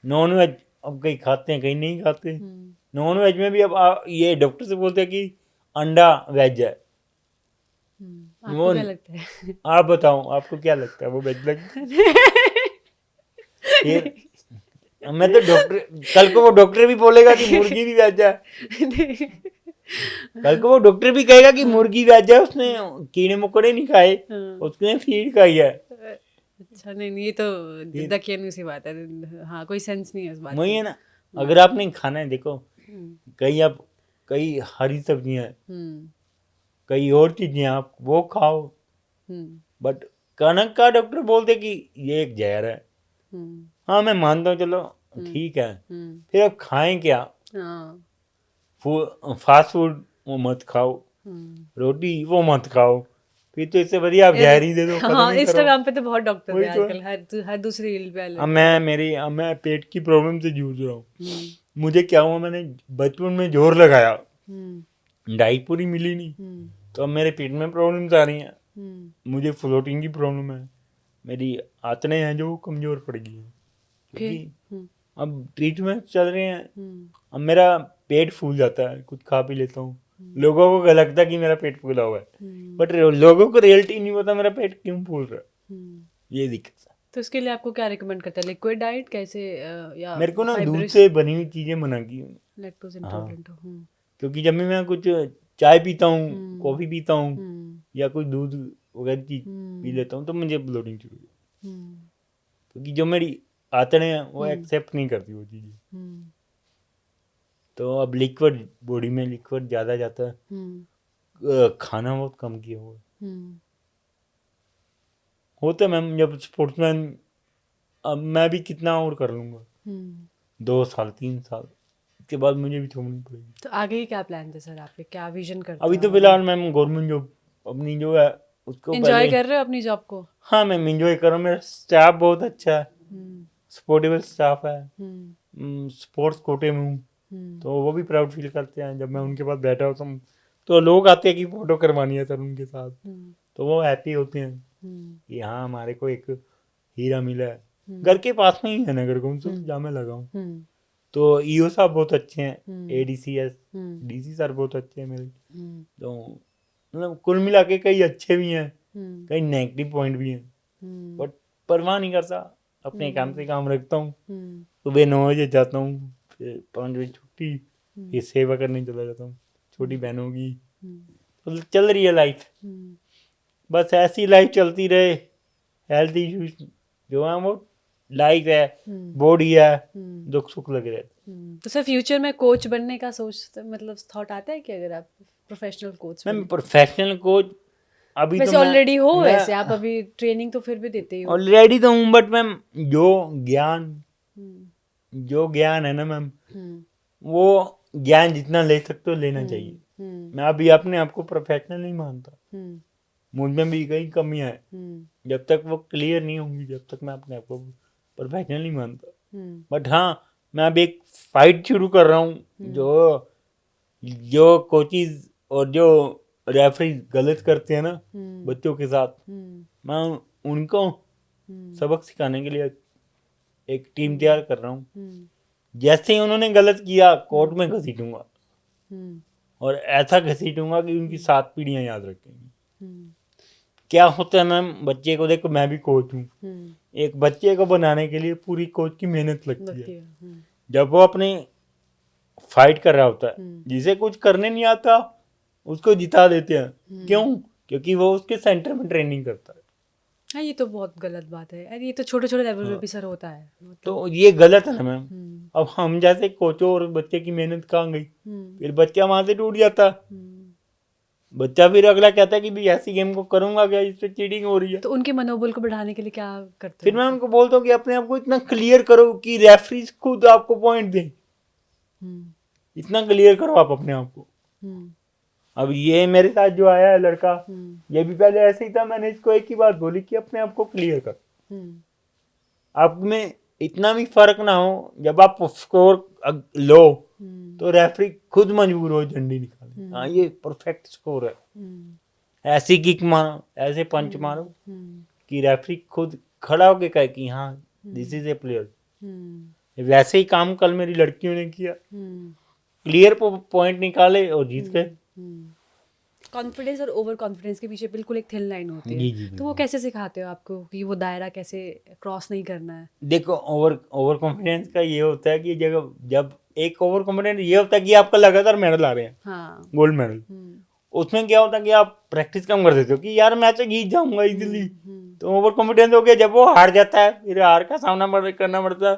नॉन वेज अब कहीं खाते हैं, कहीं नहीं खाते। नॉन वेज में भी अब ये डॉक्टर से बोलते हैं कि अंडा वेज है। आपको क्या लगता है? आप बताओ, आपको क्या लगता है, वो वेज लगता है? फिर मैं तो डॉक्टर, कल को वो डॉक्टर भी बोलेगा कि मुर्गी भी वेज है। कल को वो डॉक्टर भी कहेगा कि मुर्गी वेज है, उसने कीड़े मकोड़े नहीं खाए, उसने फीड खाई है। अच्छा, नहीं ये तो दकियानू सी बात है। हाँ, कोई सेंस नहीं है उस बात वही है ना। अगर आपने खाना है, देखो कई हरी सब्जियां हैं, कई और चीजें, आप वो खाओ। बट कनक का डॉक्टर बोलते कि ये एक जहर है। हाँ, मैं मानता हूँ, चलो ठीक है। फिर अब खाएं क्या? फास्ट फूड वो मत खाओ, रोटी वो मत खाओ, फिर तो इससे बढ़िया आप जहर ही दे दो, खत्म हाँ, ही करो। इंस्टाग्राम पे तो बहुत डॉक्टर वही हैं तो आजकल, हर दूसरी रील पे अब मैं पेट की प्रॉब्लम से जूझ रहा हूँ। मुझे क्या हुआ, मैंने बचपन में जोर लगाया, डाइट पूरी मिली नहीं, तो अब मेरे पेट में प्रॉब्लम्स आ रही हैं। मुझे फ्लोटिंग की प्रॉब्लम है, मेरी आंतें हैं जो कमजोर पड़ गई हैं, क्योंकि अब ट्रीटमेंट चल रहे हैं। अब मेरा पेट फूल जाता है, कुछ खा पी लेता हूँ, लोगों को लगता है कि मेरा पेट फूला हुआ है, बट लोगों को रियलिटी नहीं पता मेरा पेट क्यों फूल रहा है। ये दिक्कत है। तो इसके लिए आपको क्या रिकमेंड करता है? लिक्विड डाइट कैसे, या मेरे को ना दूध से बनी हुई चीजें मना की, लैक्टोज इंटॉलरेंट हो? क्योंकि जब मैं कुछ चाय पीता हूँ, कॉफी पीता हूँ, या कोई दूध वगैरह चीज पी लेता हूँ, तो मुझे ब्लोटिंग शुरू हो, क्योंकि जो मेरी आंतें हैं वो एक्सेप्ट नहीं करती वो चीजें। तो अब लिक्विड, बॉडी में लिक्विड ज़्यादा जाता है, खाना बहुत कम किया हुआ है। हम्म होता है मैम, जब स्पोर्ट्समैन, अब मैं भी कितना और कर लूँगा, हम्म 2 साल 3 साल, इसके बाद मुझे भी छोड़नी पड़ेगी। तो आगे ही क्या प्लान थे सर आपके, क्या विजन करते अभी हो तो आप फिलहाल मैम गवर्नमेंट जॉब अपनी जो है उसको एंजॉय पहले, कर रहे हो अपनी जॉब को? हाँ मैम इंजॉय कर रहा हूँ, मेरा स्टाफ बहुत अच्छा है, हम्म सपोर्टेबल स्टाफ है, हम्म स्पोर्ट्स कोटे में हूँ, हम्म तो वो भी प्राउड फील करते हैं जब मैं उनके पास बैठा होता हूँ, तो लोग आते हैं कि फ़ोटो करवानी है सर उनके साथ, हम्म तो वो हैप्पी होते हैं हम्म कि हाँ हमारे को एक हीरा मिला है। हम्म घर के पास में ही है नगर कौन सा, हम्म जहाँ मैं लगा हूँ। हम्म तो ईओ साहब बहुत अच्छे हैं, हम्म एडीसीएस हम्म डीसी सर बहुत अच्छे हैं मेरे। हम्म तो मतलब कुल मिला के कई अच्छे भी हैं, हम्म कई नेगेटिव पॉइंट भी हैं, हम्म बट परवाह नहीं करता, अपने काम से काम रखता हूँ। हम्म सुबह 9 बजे जाता हूँ, फिर 5 बजे छुट्टी, हम्म फिर सेवा करने चला जाता हूँ छोटी बहनों की। हम्म तो चल रही है लाइफ, हम्म बस ऐसी लाइफ चलती रहे। हेल्थ इश्यूज जो है वो लाइफ है, हम्म बॉडी है, हम्म दुख सुख लगे रहते। तो सर फ्यूचर में कोच बनने का सोचते, मतलब थॉट आता है कि अगर आप प्रोफेशनल कोच मैं बने? प्रोफेशनल कोच अभी तो वैसे ऑलरेडी हो, मैं वैसे आप अभी ट्रेनिंग तो फिर भी देते ही हो। ऑलरेडी तो हूँ, बट मैम जो ज्ञान हम्म जो ज्ञान है ना मैम, हम्म वो ज्ञान जितना ले सकते हो लेना हम्म चाहिए। हम्म मैं अभी अपने आप को प्रोफेशनल नहीं मानता, हम्म मुझ में भी कई कमियां हैं, हम्म जब तक वो क्लियर नहीं होंगी जब तक मैं अपने आप को प्रोफेशनल नहीं मानता। हम्म बट हाँ, मैं अभी एक फाइट शुरू कर रहा हूँ, हम्म जो जो कोचिज और जो रेफरी गलत करते हैं ना हम्म बच्चों के साथ, हम्म मैं उनको हम्म सबक सिखाने के लिए एक टीम तैयार कर रहा हूँ। हम्म जैसे ही उन्होंने गलत किया कोर्ट हम्म में घसीटूंगा, हम्म और ऐसा घसीटूंगा कि उनकी 7 पीढ़ियां याद रखेंगी। हम्म क्या होता है मैम, बच्चे को देखो, मैं भी कोच हूँ, हम्म एक बच्चे को बनाने के लिए पूरी कोच की मेहनत लगती है। लगती है। जब वो अपने फाइट कर रहा होता है, हम्म जिसे कुछ करने नहीं आता उसको जिता देते हैं। क्यों? हम्म क्योंकि वो उसके सेंटर में ट्रेनिंग करता है। हाँ, ये तो बहुत गलत बात है यार, ये तो छोटे छोटे लेवल पे हाँ, भी सर होता है, मतलब। तो ये गलत है ना मैम। हम्म अब हम जैसे कोचों और बच्चे की मेहनत कहाँ गई? हम्म फिर बच्चा वहां से टूट जाता है। हम्म बच्चा फिर अगला कहता है कि भाई ऐसी गेम को करूंगा क्या, इससे चीटिंग हो रही है। तो उनके मनोबल को बढ़ाने के लिए क्या करते फिर हो मैं आप? उनको बोलता हूँ कि अपने आप को इतना क्लियर करो कि रेफरीज खुद आपको पॉइंट दें, हम्म इतना क्लियर करो आप अपने आप को। हम्म अब ये मेरे साथ जो आया है लड़का, हम्म ये भी पहले ऐसे ही था। मैंने इसको एक ही बात बोली कि अपने आप को क्लियर कर, हम्म आप में इतना भी फर्क ना हो, जब आप स्कोर लो हम्म तो रेफरी खुद मजबूर हो झंडी निकाले, हाँ हम्म ये परफेक्ट स्कोर है। हम्म ऐसी किक मारो, ऐसे पंच मारो हम्म कि रेफरी खुद खड़ा होके कहे कि हाँ दिस इज ए प्लेयर। वैसे ही काम कल मेरी लड़कियों ने किया, क्लियर पॉइंट निकाले और जीत गए। कॉन्फिडेंस और ओवर कॉन्फिडेंस के पीछे बिल्कुल एक थिन लाइन होती है। जी जी तो वो जी। कैसे सिखाते हो आपको कि वो दायरा कैसे क्रॉस नहीं करना है? देखो, ओवर ओवर कॉन्फिडेंस का ये होता है कि जब जब एक ओवर कॉन्फिडेंस ये होता है कि आपका लगातार मेडल आ रहे हैं, हाँ। गोल्ड मेडल, उसमें क्या होता है कि आप प्रैक्टिस कम कर देते हो कि यार मैं तो जीत जाऊंगा इजीली। तो ओवर कॉन्फिडेंस हो गया, जब वो हार जाता है फिर हार का सामना करना पड़ता है,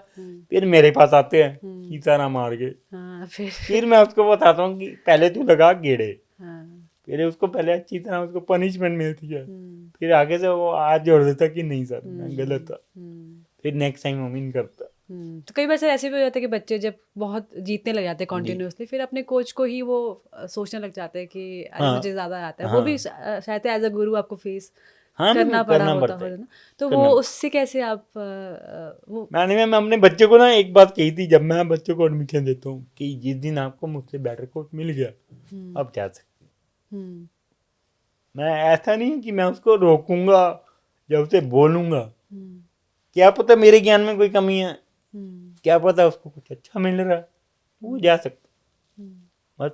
फिर मेरे पास आते हैं कि सारा मार के, हाँ फिर मैं उसको बताता हूँ कि पहले तू लगा गेड़े, हाँ फिर उसको पहले अच्छी तरह उसको पनिशमेंट मिलती है, हम्म, फिर आगे से वो हाथ जोड़ देता कि नहीं सर मैं गलत था, हम्म, फिर नेक्स्ट टाइम हम इन करता। तो कई बार सर ऐसे भी हो जाता है कि बच्चे जब बहुत जीतने लग जाते हैं जी कॉन्टिन्यूसली, फिर अपने कोच को ही वो सोचने लग जाते हैं कि अरे हाँ मुझे ज़्यादा आता है। वो भी हाँ शायद एज अ गुरु आपको फेस हाँ मैम, करना पड़ा करना होता पड़ता हो है, ना। तो वो करना। उससे कैसे आप वो मैं अपने बच्चे को ना एक बात कही थी जब मैं बच्चों को एडमिशन देता हूँ कि जिस दिन आपको मुझसे बेटर कोच मिल गया हम्म अब जा सकते हैं। हम्म मैं ऐसा नहीं है कि मैं उसको रोकूंगा या उसे बोलूंगा, हम्म क्या पता मेरे ज्ञान में कोई कमी है, हम्म क्या पता उसको कुछ अच्छा मिल रहा है, वो जा सकता हम्म बस।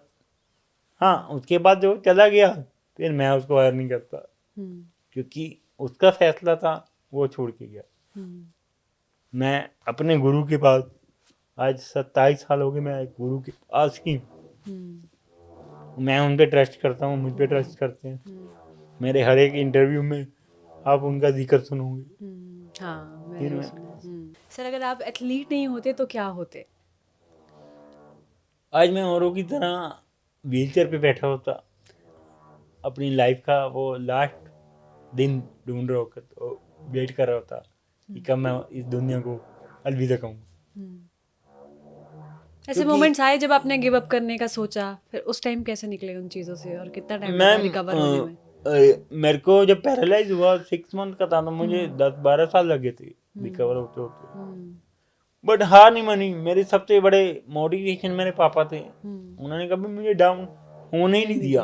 हाँ, उसके बाद जो चला गया फिर मैं उसको हायर नहीं करता, हम्म क्योंकि उसका फैसला था, वो छोड़ के गया। हम्म मैं अपने गुरु के पास, आज 27 साल हो गए मैं एक गुरु के पास ही, हम्म मैं उन पे ट्रस्ट करता हूँ, मुझ पे ट्रस्ट करते हैं। हम्म मेरे हर एक इंटरव्यू में आप उनका जिक्र सुनोगे। हाँ, मैंने फिर भी मैं सुना है। सर अगर आप एथलीट नहीं होते तो क्या होते? आज मैं औरों की तरह व्हील चेयर पे बैठा होता, अपनी लाइफ का वो लास्ट दिन ढूंढ रहा होता, तो वेट कर रहा होता कि कब मैं इस दुनिया को अलविदा कहूँ। ऐसे क्योंकि- मोमेंट्स आए जब आपने गिव अप करने का सोचा, फिर उस टाइम कैसे निकले उन चीज़ों से और कितना टाइम लगा रिकवर होने में? मेरे को जब पैरालाइज हुआ 6 मंथ का था, तो मुझे 10-12 साल लगे थे रिकवर होते होते। बट हार नहीं मानी। मेरे सबसे बड़े मोटिवेशन मेरे पापा थे। उन्होंने कभी मुझे डाउन होने ही नहीं दिया।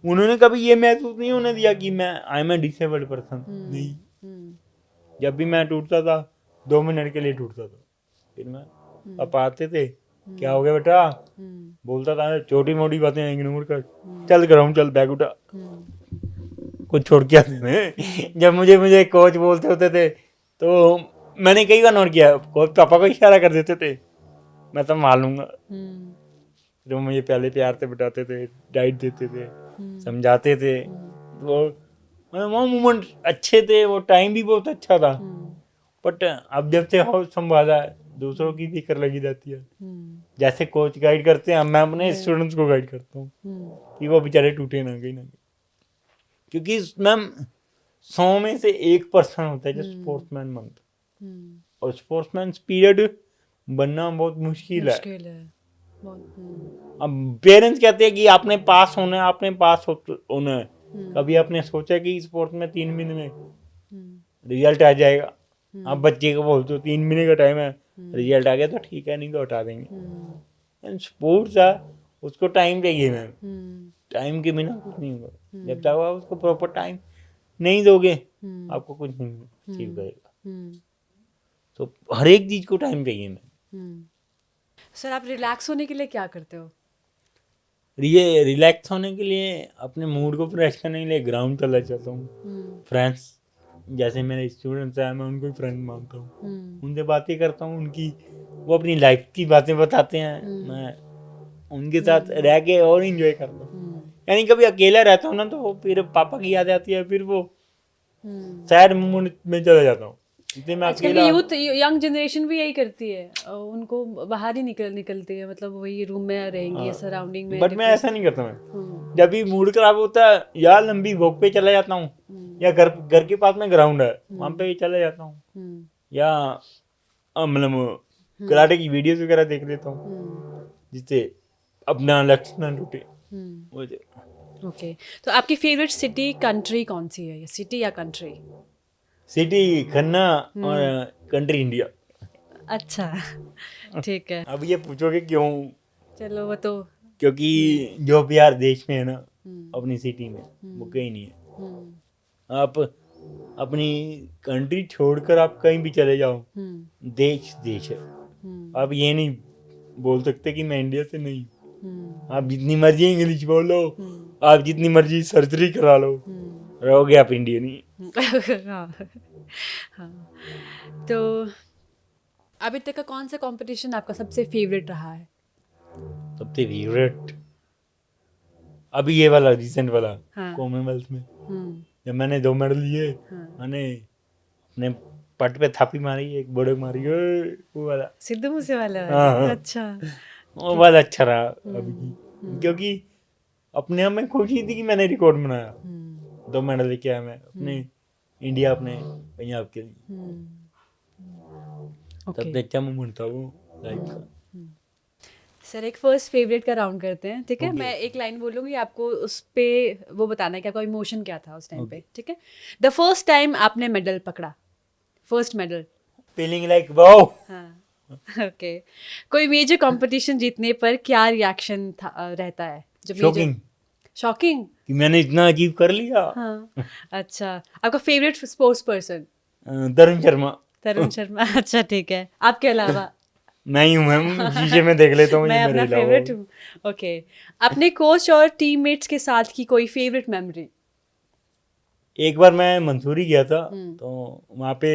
उन्होंने कभी ये महसूस नहीं होने दिया कि मैं I am a disabled person. नहीं, जब भी मैं टूटता था 2 मिनट के लिए टूटता था, फिर मैं पापा आते थे, क्या हो गया बेटा, बोलता था छोटी मोटी बातें इग्नोर कर, चल ग्राउंड चल, बैग उठा, कुछ छोड़ के आते थे। जब मुझे कोच बोलते होते थे, तो मैंने कई बार नोट किया, कोच पापा को इशारा कर देते थे, मैं संभाल लूंगा। जो मुझे पहले प्यार से बिठाते थे, डाइट देते थे, समझाते थे, वो मोमेंट अच्छे थे, वो टाइम भी बहुत अच्छा था। बट अब जब से हाउस संभाला है, दूसरों की फिक्र लगी जाती है। जैसे कोच गाइड करते हैं, मैं अपने स्टूडेंट्स को गाइड करता हूँ कि वो बेचारे टूटे ना कहीं ना कहीं, क्योंकि मैम 100 में से 1% होता है जो स्पोर्ट्समैन बनता है, और स्पोर्ट्समैन पीरियड बनना बहुत मुश्किल है। अब पेरेंट्स कहते हैं कि आपने पास होना है, आपने पास होना है। कभी आपने सोचा कि स्पोर्ट्स में 3 महीने में रिजल्ट आ जाएगा? आप बच्चे को बोलते हो 3 महीने का टाइम है, रिजल्ट आ गया तो ठीक है, नहीं तो हटा देंगे। स्पोर्ट्स है, उसको टाइम चाहिए मैम, टाइम के बिना कुछ नहीं होगा। जब तक आप उसको प्रॉपर टाइम नहीं दोगे, आपको कुछ नहीं अचीव करेगा। तो हर एक चीज को टाइम चाहिए मैम। सर, आप रिलैक्स होने के लिए क्या करते हो? ये रिलैक्स होने के लिए, अपने मूड को फ्रेश करने के लिए ग्राउंड चला जाता हूँ। फ्रेंड्स, जैसे मेरे स्टूडेंट्स हैं, मैं उनको फ्रेंड मानता हूँ, उनसे बातें करता हूँ, उनकी वो अपनी लाइफ की बातें बताते हैं, मैं उनके साथ रह के और इंजॉय करता हूँ। यानी कभी अकेला रहता हूँ ना, तो फिर पापा की याद आती है, फिर वो सैड मोमेंट में चला जाता हूँ। आजकल की यूथ, यंग जनरेशन भी यही करती है, उनको बाहर ही निकलती है, मतलब वही रूम में रहेंगी, सराउंडिंग में। बट मैं ऐसा नहीं करता। मैं जब भी मूड खराब होता है, या लंबी वॉक पे चला जाता हूँ, या घर के पास में ग्राउंड है, वहां पे चला जाता हूँ, या मतलब कराटे की वीडियोस वगैरह देख लेता हूँ, जिससे अपना लक्ष्य न टूटे। ओके, तो आपकी फेवरेट सिटी, कंट्री कौन सी है? सिटी या कंट्री? सिटी खन्ना और कंट्री इंडिया। अच्छा, ठीक है। अब ये पूछोगे क्यों? चलो वो तो, क्योंकि जो प्यार देश में है ना, अपनी सिटी में, वो कहीं नहीं है। आप अपनी कंट्री छोड़कर आप कहीं भी चले जाओ, देश देश है। आप ये नहीं बोल सकते कि मैं इंडिया से नहीं। आप जितनी मर्जी इंग्लिश बोलो, आप जितनी मर्जी सर्जरी करा लो, रहोगे आप इंडियन ही। हाँ। तो अभी तक का कौन सा कंपटीशन आपका सबसे फेवरेट रहा है? सबसे फेवरेट अभी ये वाला रिसेंट वाला, कॉमनवेल्थ में जब मैंने 2 मेडल लिए, मैंने अपने पट पे थापी मारी, एक बड़क मारी, वो वाला सिद्धू मूसेवाला। अच्छा, वो वाला अच्छा रहा अभी की, क्योंकि अपने आप में खुशी थी कि मैंने रिकॉर्ड बनाया। 2 मेडल लेके आया मैं अपने इंडिया, अपने पंजाब के लिए। सबसे अच्छा मोमेंट था वो लाइफ का। सर, एक फर्स्ट फेवरेट का राउंड करते हैं, ठीक है? मैं एक लाइन बोलूंगी, आपको उस पे वो बताना है कि आपका इमोशन क्या था उस टाइम पे, ठीक है? द फर्स्ट टाइम आपने मेडल पकड़ा, first medal. Feeling like wow. हाँ, ओके। कोई मेजर कंपटीशन जीतने पर क्या रिएक्शन था रहता है? शॉकिंग। शॉकिंग कि मैंने इतना अचीव कर लिया। हाँ, अच्छा। आपका फेवरेट स्पोर्ट्स पर्सन? तरुण शर्मा। तरुण शर्मा, अच्छा, ठीक है। आपके अलावा? नहीं हूँ मैम, शीशे में देख लेता हूँ। मैं अपना फेवरेट हूँ। ओके, अपने कोच और टीममेट्स के साथ की कोई फेवरेट मेमोरी? एक बार मैं मंसूरी गया था, तो वहाँ पे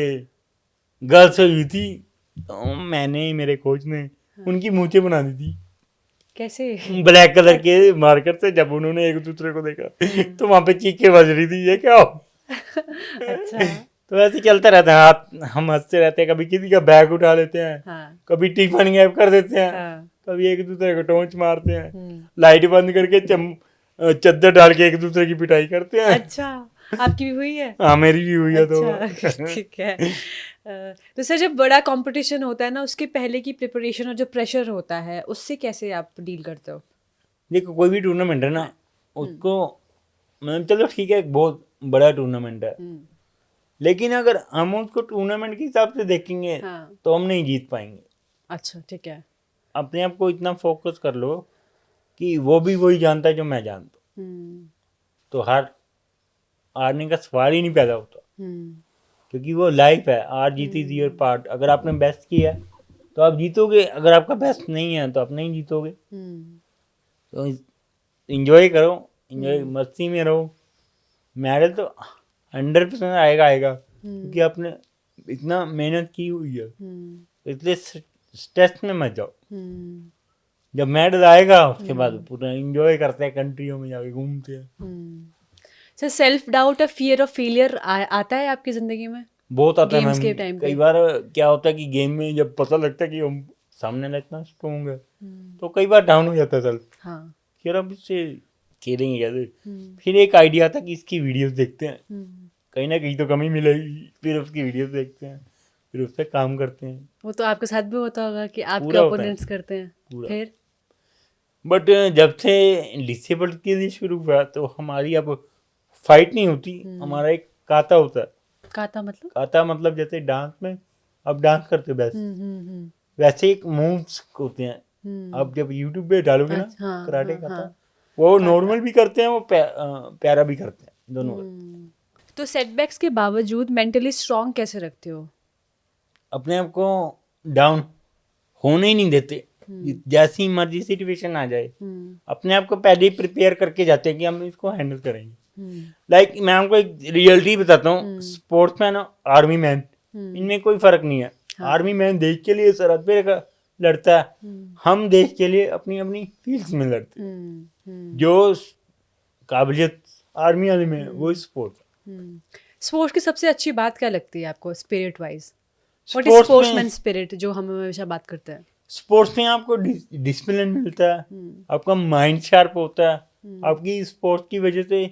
गर्ल्स हुई थी, तो मैंने, मेरे कोच ने उनकी मूंछें बना दी थी। कैसे? ब्लैक कलर के मार्कर से। जब उन्होंने एक दूसरे को देखा, तो वहाँ पे चीखें बज रही थी, ये क्या हो? अच्छा। तो ऐसे चलता रहता है, हम हंसते रहते हैं, कभी किसी का बैग उठा लेते हैं, कभी टिफिन गैप कर देते हैं, कभी एक दूसरे को टोंच मारते हैं, लाइट बंद करके चद्दर डाल के एक दूसरे की पिटाई करते हैं। अच्छा, आपकी भी हुई है? हाँ, मेरी भी हुई है तो। अच्छा, ठीक है। तो सर जब बड़ा कंपटीशन होता है ना, उसके पहले की प्रिपरेशन और जो प्रेशर होता है, उससे कैसे आप डील करते हो? देखो, कोई भी टूर्नामेंट है ना, उसको मतलब चलो ठीक है, एक बहुत बड़ा टूर्नामेंट है, हम्म, लेकिन अगर हम उसको टूर्नामेंट के हिसाब से देखेंगे हाँ, तो हम नहीं जीत पाएंगे। अच्छा, ठीक है। अपने आप को इतना फोकस कर लो कि वो भी वही जानता है जो मैं जानता हूँ, हम्म, तो हारने का सवाल ही नहीं पैदा होता, हम्म, क्योंकि वो लाइफ है। हार जीत इज योर पार्ट। अगर आपने बेस्ट किया तो आप जीतोगे, अगर आपका बेस्ट नहीं है तो आप नहीं जीतोगे। हम्म, तो इंजॉय करो, इंजॉय हम्म, मस्ती में रहो। मेडल तो 100% आएगा आएगा, क्योंकि आपने इतना मेहनत की हुई है, हम्म, इसलिए स्ट्रेस में मत जाओ। हम्म, जब मेडल आएगा उसके बाद पूरा इंजॉय करते हैं, कंट्रियों में जाके घूमते हैं। हम्म। सर सेल्फ डाउट और फियर ऑफ फेलियर आता है आपकी जिंदगी में बहुत आता है गेम्स मैम। के टाइम कई पे? बार क्या होता है कि गेम में जब पता लगता है कि हम सामने वाला इतना स्ट्रॉन्ग है, हम्म, तो कई बार डाउन हो जाता है सेल्फ, हाँ, कि यार अब इससे खेलेंगे कैसे। हम्म, फिर एक आइडिया आता है कि इसकी वीडियोस देखते हैं, हम्म। कहीं ना कहीं तो कमी मिलेगी, फिर उसकी वीडियोस देखते हैं, फिर उस पर काम करते हैं। वो तो आपके साथ भी होता होगा कि आपके पूरा होता है, ओपोनेंट्स करते हैं। पूरा। फिर? बट जब से डिसेबल्ड के लिए शुरू हुआ तो हमारी अब फाइट नहीं होती, हमारा एक काता होता है। काता मतलब? काता मतलब जैसे डांस में अब डांस करते बस, हम्म, वैसे एक मूव्स होते हैं। हम्म। अब जब यूट्यूब पे डालोगे ना अच्छा, हाँ, कराटे हाँ, काता, हाँ, वो काता। नॉर्मल भी करते हैं, वो प्यारा भी करते हैं, दोनों करते हैं। हम्म। तो सेटबैक्स के बावजूद मेंटली स्ट्रांग कैसे रखते हो? अपने आप को डाउन होने ही नहीं देते। हम्म, जैसी मर्जी सिचुएशन आ जाए, हम्म, अपने आप को पहले ही प्रिपेयर करके जाते हैं कि हम इसको हैंडल करेंगे। हम्म, लाइक मैं आपको एक रियलिटी बताता हूँ, हम्म, स्पोर्ट्समैन और आर्मी मैन, हम्म, इनमें कोई फर्क नहीं है। हाँ, आर्मी मैन देश के लिए सरहद पे लड़ता है, हम्म, हम देश के लिए अपनी अपनी फील्ड्स में लड़ते हैं। हम्म, हम्म, जो काबिलियत आर्मी वाले में है, वो स्पोर्ट। हम्म। स्पोर्ट्स की सबसे अच्छी बात क्या लगती है आपको spirit wise? What is sports में स्पोर्ट्समैन स्पिरिट जो हम हमेशा बात करते हैं? स्पोर्ट्स में आपको डिसिप्लिन मिलता है, हम्म, आपका माइंड शार्प होता है, हम्म, आपकी स्पोर्ट्स की वजह से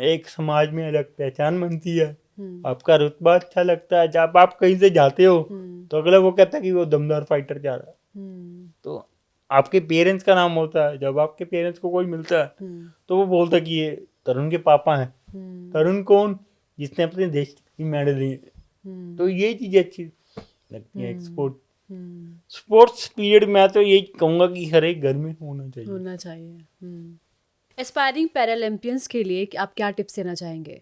एक समाज में अलग पहचान बनती है, हम्म, आपका रुतबा अच्छा लगता है। जब आप कहीं से जाते हो हम्म, तो अगला वो कहता है कि वो दमदार फाइटर जा रहा है। हम्म, तो आपके पेरेंट्स का नाम होता है, जब आपके पेरेंट्स को कोई मिलता है हम्म, तो वो बोलता है कि ये तरुण के पापा हैं। हम्म, तरुण कौन? जिसने अपने देश की मेडल लिए। हम्म, तो ये चीज़ें अच्छी लगती हैं हम्म, स्पोर्ट। हम्म, स्पोर्ट्स पीरियड मैं तो यही कहूँगा कि हर एक घर में होना चाहिए। होना चाहिए। एस्पायरिंग पैरालंपियंस के लिए आप क्या टिप्स देना चाहेंगे?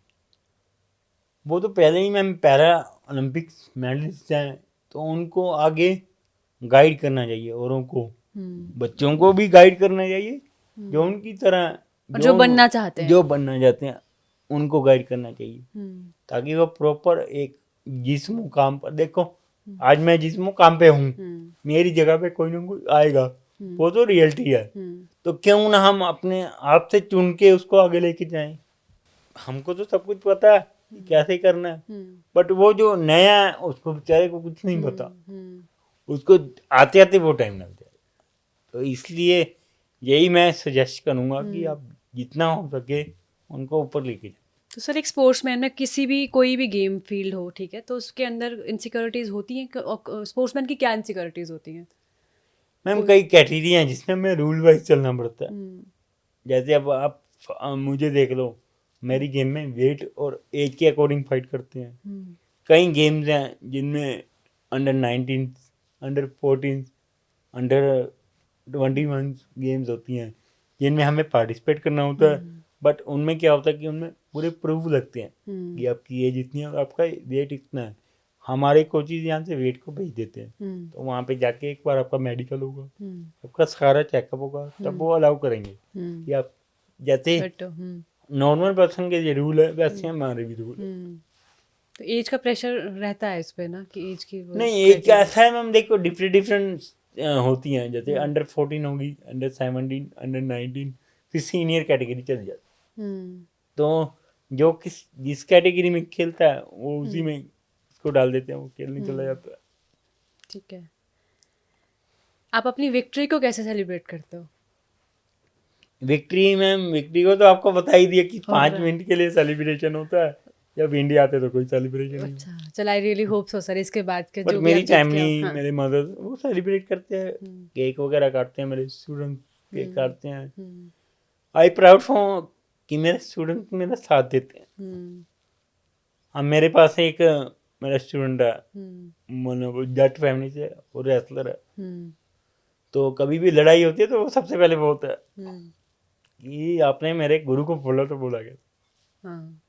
वो तो पहले ही मैम पैरा ओलंपिक्स मेडलिस्ट हैं, तो उनको आगे गाइड करना चाहिए औरों को, हम्म, बच्चों को भी गाइड करना चाहिए, जो उनकी तरह और जो जो बनना चाहते हैं। जो बनना चाहते हैं उनको गाइड करना चाहिए, हम्म, ताकि वो प्रॉपर एक जिस मुकाम पर देखो, आज मैं जिस मुकाम पे हूँ, हम्म, मेरी जगह पे कोई ना कोई आएगा, वो तो रियलिटी है। हम्म, तो क्यों ना हम अपने आप से चुन के उसको आगे लेके जाएं। हमको तो सब कुछ पता है कि कैसे करना है, हम्म, बट वो जो नया है उसको बेचारे को कुछ नहीं पता, हम्म, उसको आते आते वो टाइम लग जाए। तो इसलिए यही मैं सजेस्ट करूँगा कि आप जितना हो सके उनको ऊपर लेके जाए। तो सर एक स्पोर्ट्समैन में किसी भी कोई भी गेम फील्ड हो, ठीक है, तो उसके अंदर इनसिक्योरिटीज होती हैं और स्पोर्ट्समैन की क्या इनसिक्योरिटीज होती हैं? मैम कोई? कई कैटेगरी हैं जिसमें हमें रूल वाइज चलना पड़ता है। हम्म, जैसे अब आप मुझे देख लो, मेरी गेम में वेट और एज के अकॉर्डिंग फाइट करते हैं। हम्म, कई गेम्स हैं जिनमें अंडर 19, अंडर 14, अंडर 21 गेम्स होती हैं जिनमें हमें पार्टिसिपेट करना होता है। बट उनमें क्या होता है कि उनमें पूरे प्रूफ लगते हैं कि आपकी एज इतनी है और आपका वेट इतना है। हमारे कोचेज यहाँ से वेट को भेज देते हैं, तो वहाँ पे जाके एक बार आपका मेडिकल होगा, आपका सारा चेकअप होगा, तब वो अलाउ करेंगे कि आप जैसे बट नॉर्मल पर्सन के ये रूल है वैसे हमारे भी रूल है। तो एज का प्रेशर रहता है इस पे ना कि एज की वो नहीं, एक क्राइटेरिया? ऐसा है मैम, देखो डिफरेंट डिफरेंट होती हैं। जैसे अंडर 14 होगी, अंडर 17, अंडर 19, फिर सीनियर कैटेगरी चल जाती। हम्म, तो जो जिस कैटेगरी में खेलता है वो उसी में उसको डाल देते हैं, वो खेलने चला जाता है। ठीक है। आप अपनी विक्ट्री को कैसे सेलिब्रेट करते हो? विक्ट्री मैम, विक्ट्री को तो आपको बता ही दिया कि हो 5 रहा है। मिनट के लिए सेलिब्रेशन होता है। जब इंडिया आते तो कोई सेलिब्रेशन नहीं। अच्छा, चल I really hope so sir इसके बाद के बट जो भी मेरी आप जीत के आओ। फैमिली, हाँ। मेरे मदर वो सेलिब्रेट करते हैं, हम्म, केक वगैरह काटते हैं, मेरे स्टूडेंट केक हम्म, काटते हैं। हम्म, आई प्राउड फॉर कि मेरे स्टूडेंट मेरा साथ देते हैं। हम्म, अब मेरे पास एक मेरा स्टूडेंट है, हम्म, वो जट फैमिली से, वो रेसलर है। हम्म, तो कभी भी लड़ाई होती है तो वो सबसे पहले बोलता है हम्म, कि आपने मेरे गुरु को बोला तो बोला गया। हाँ,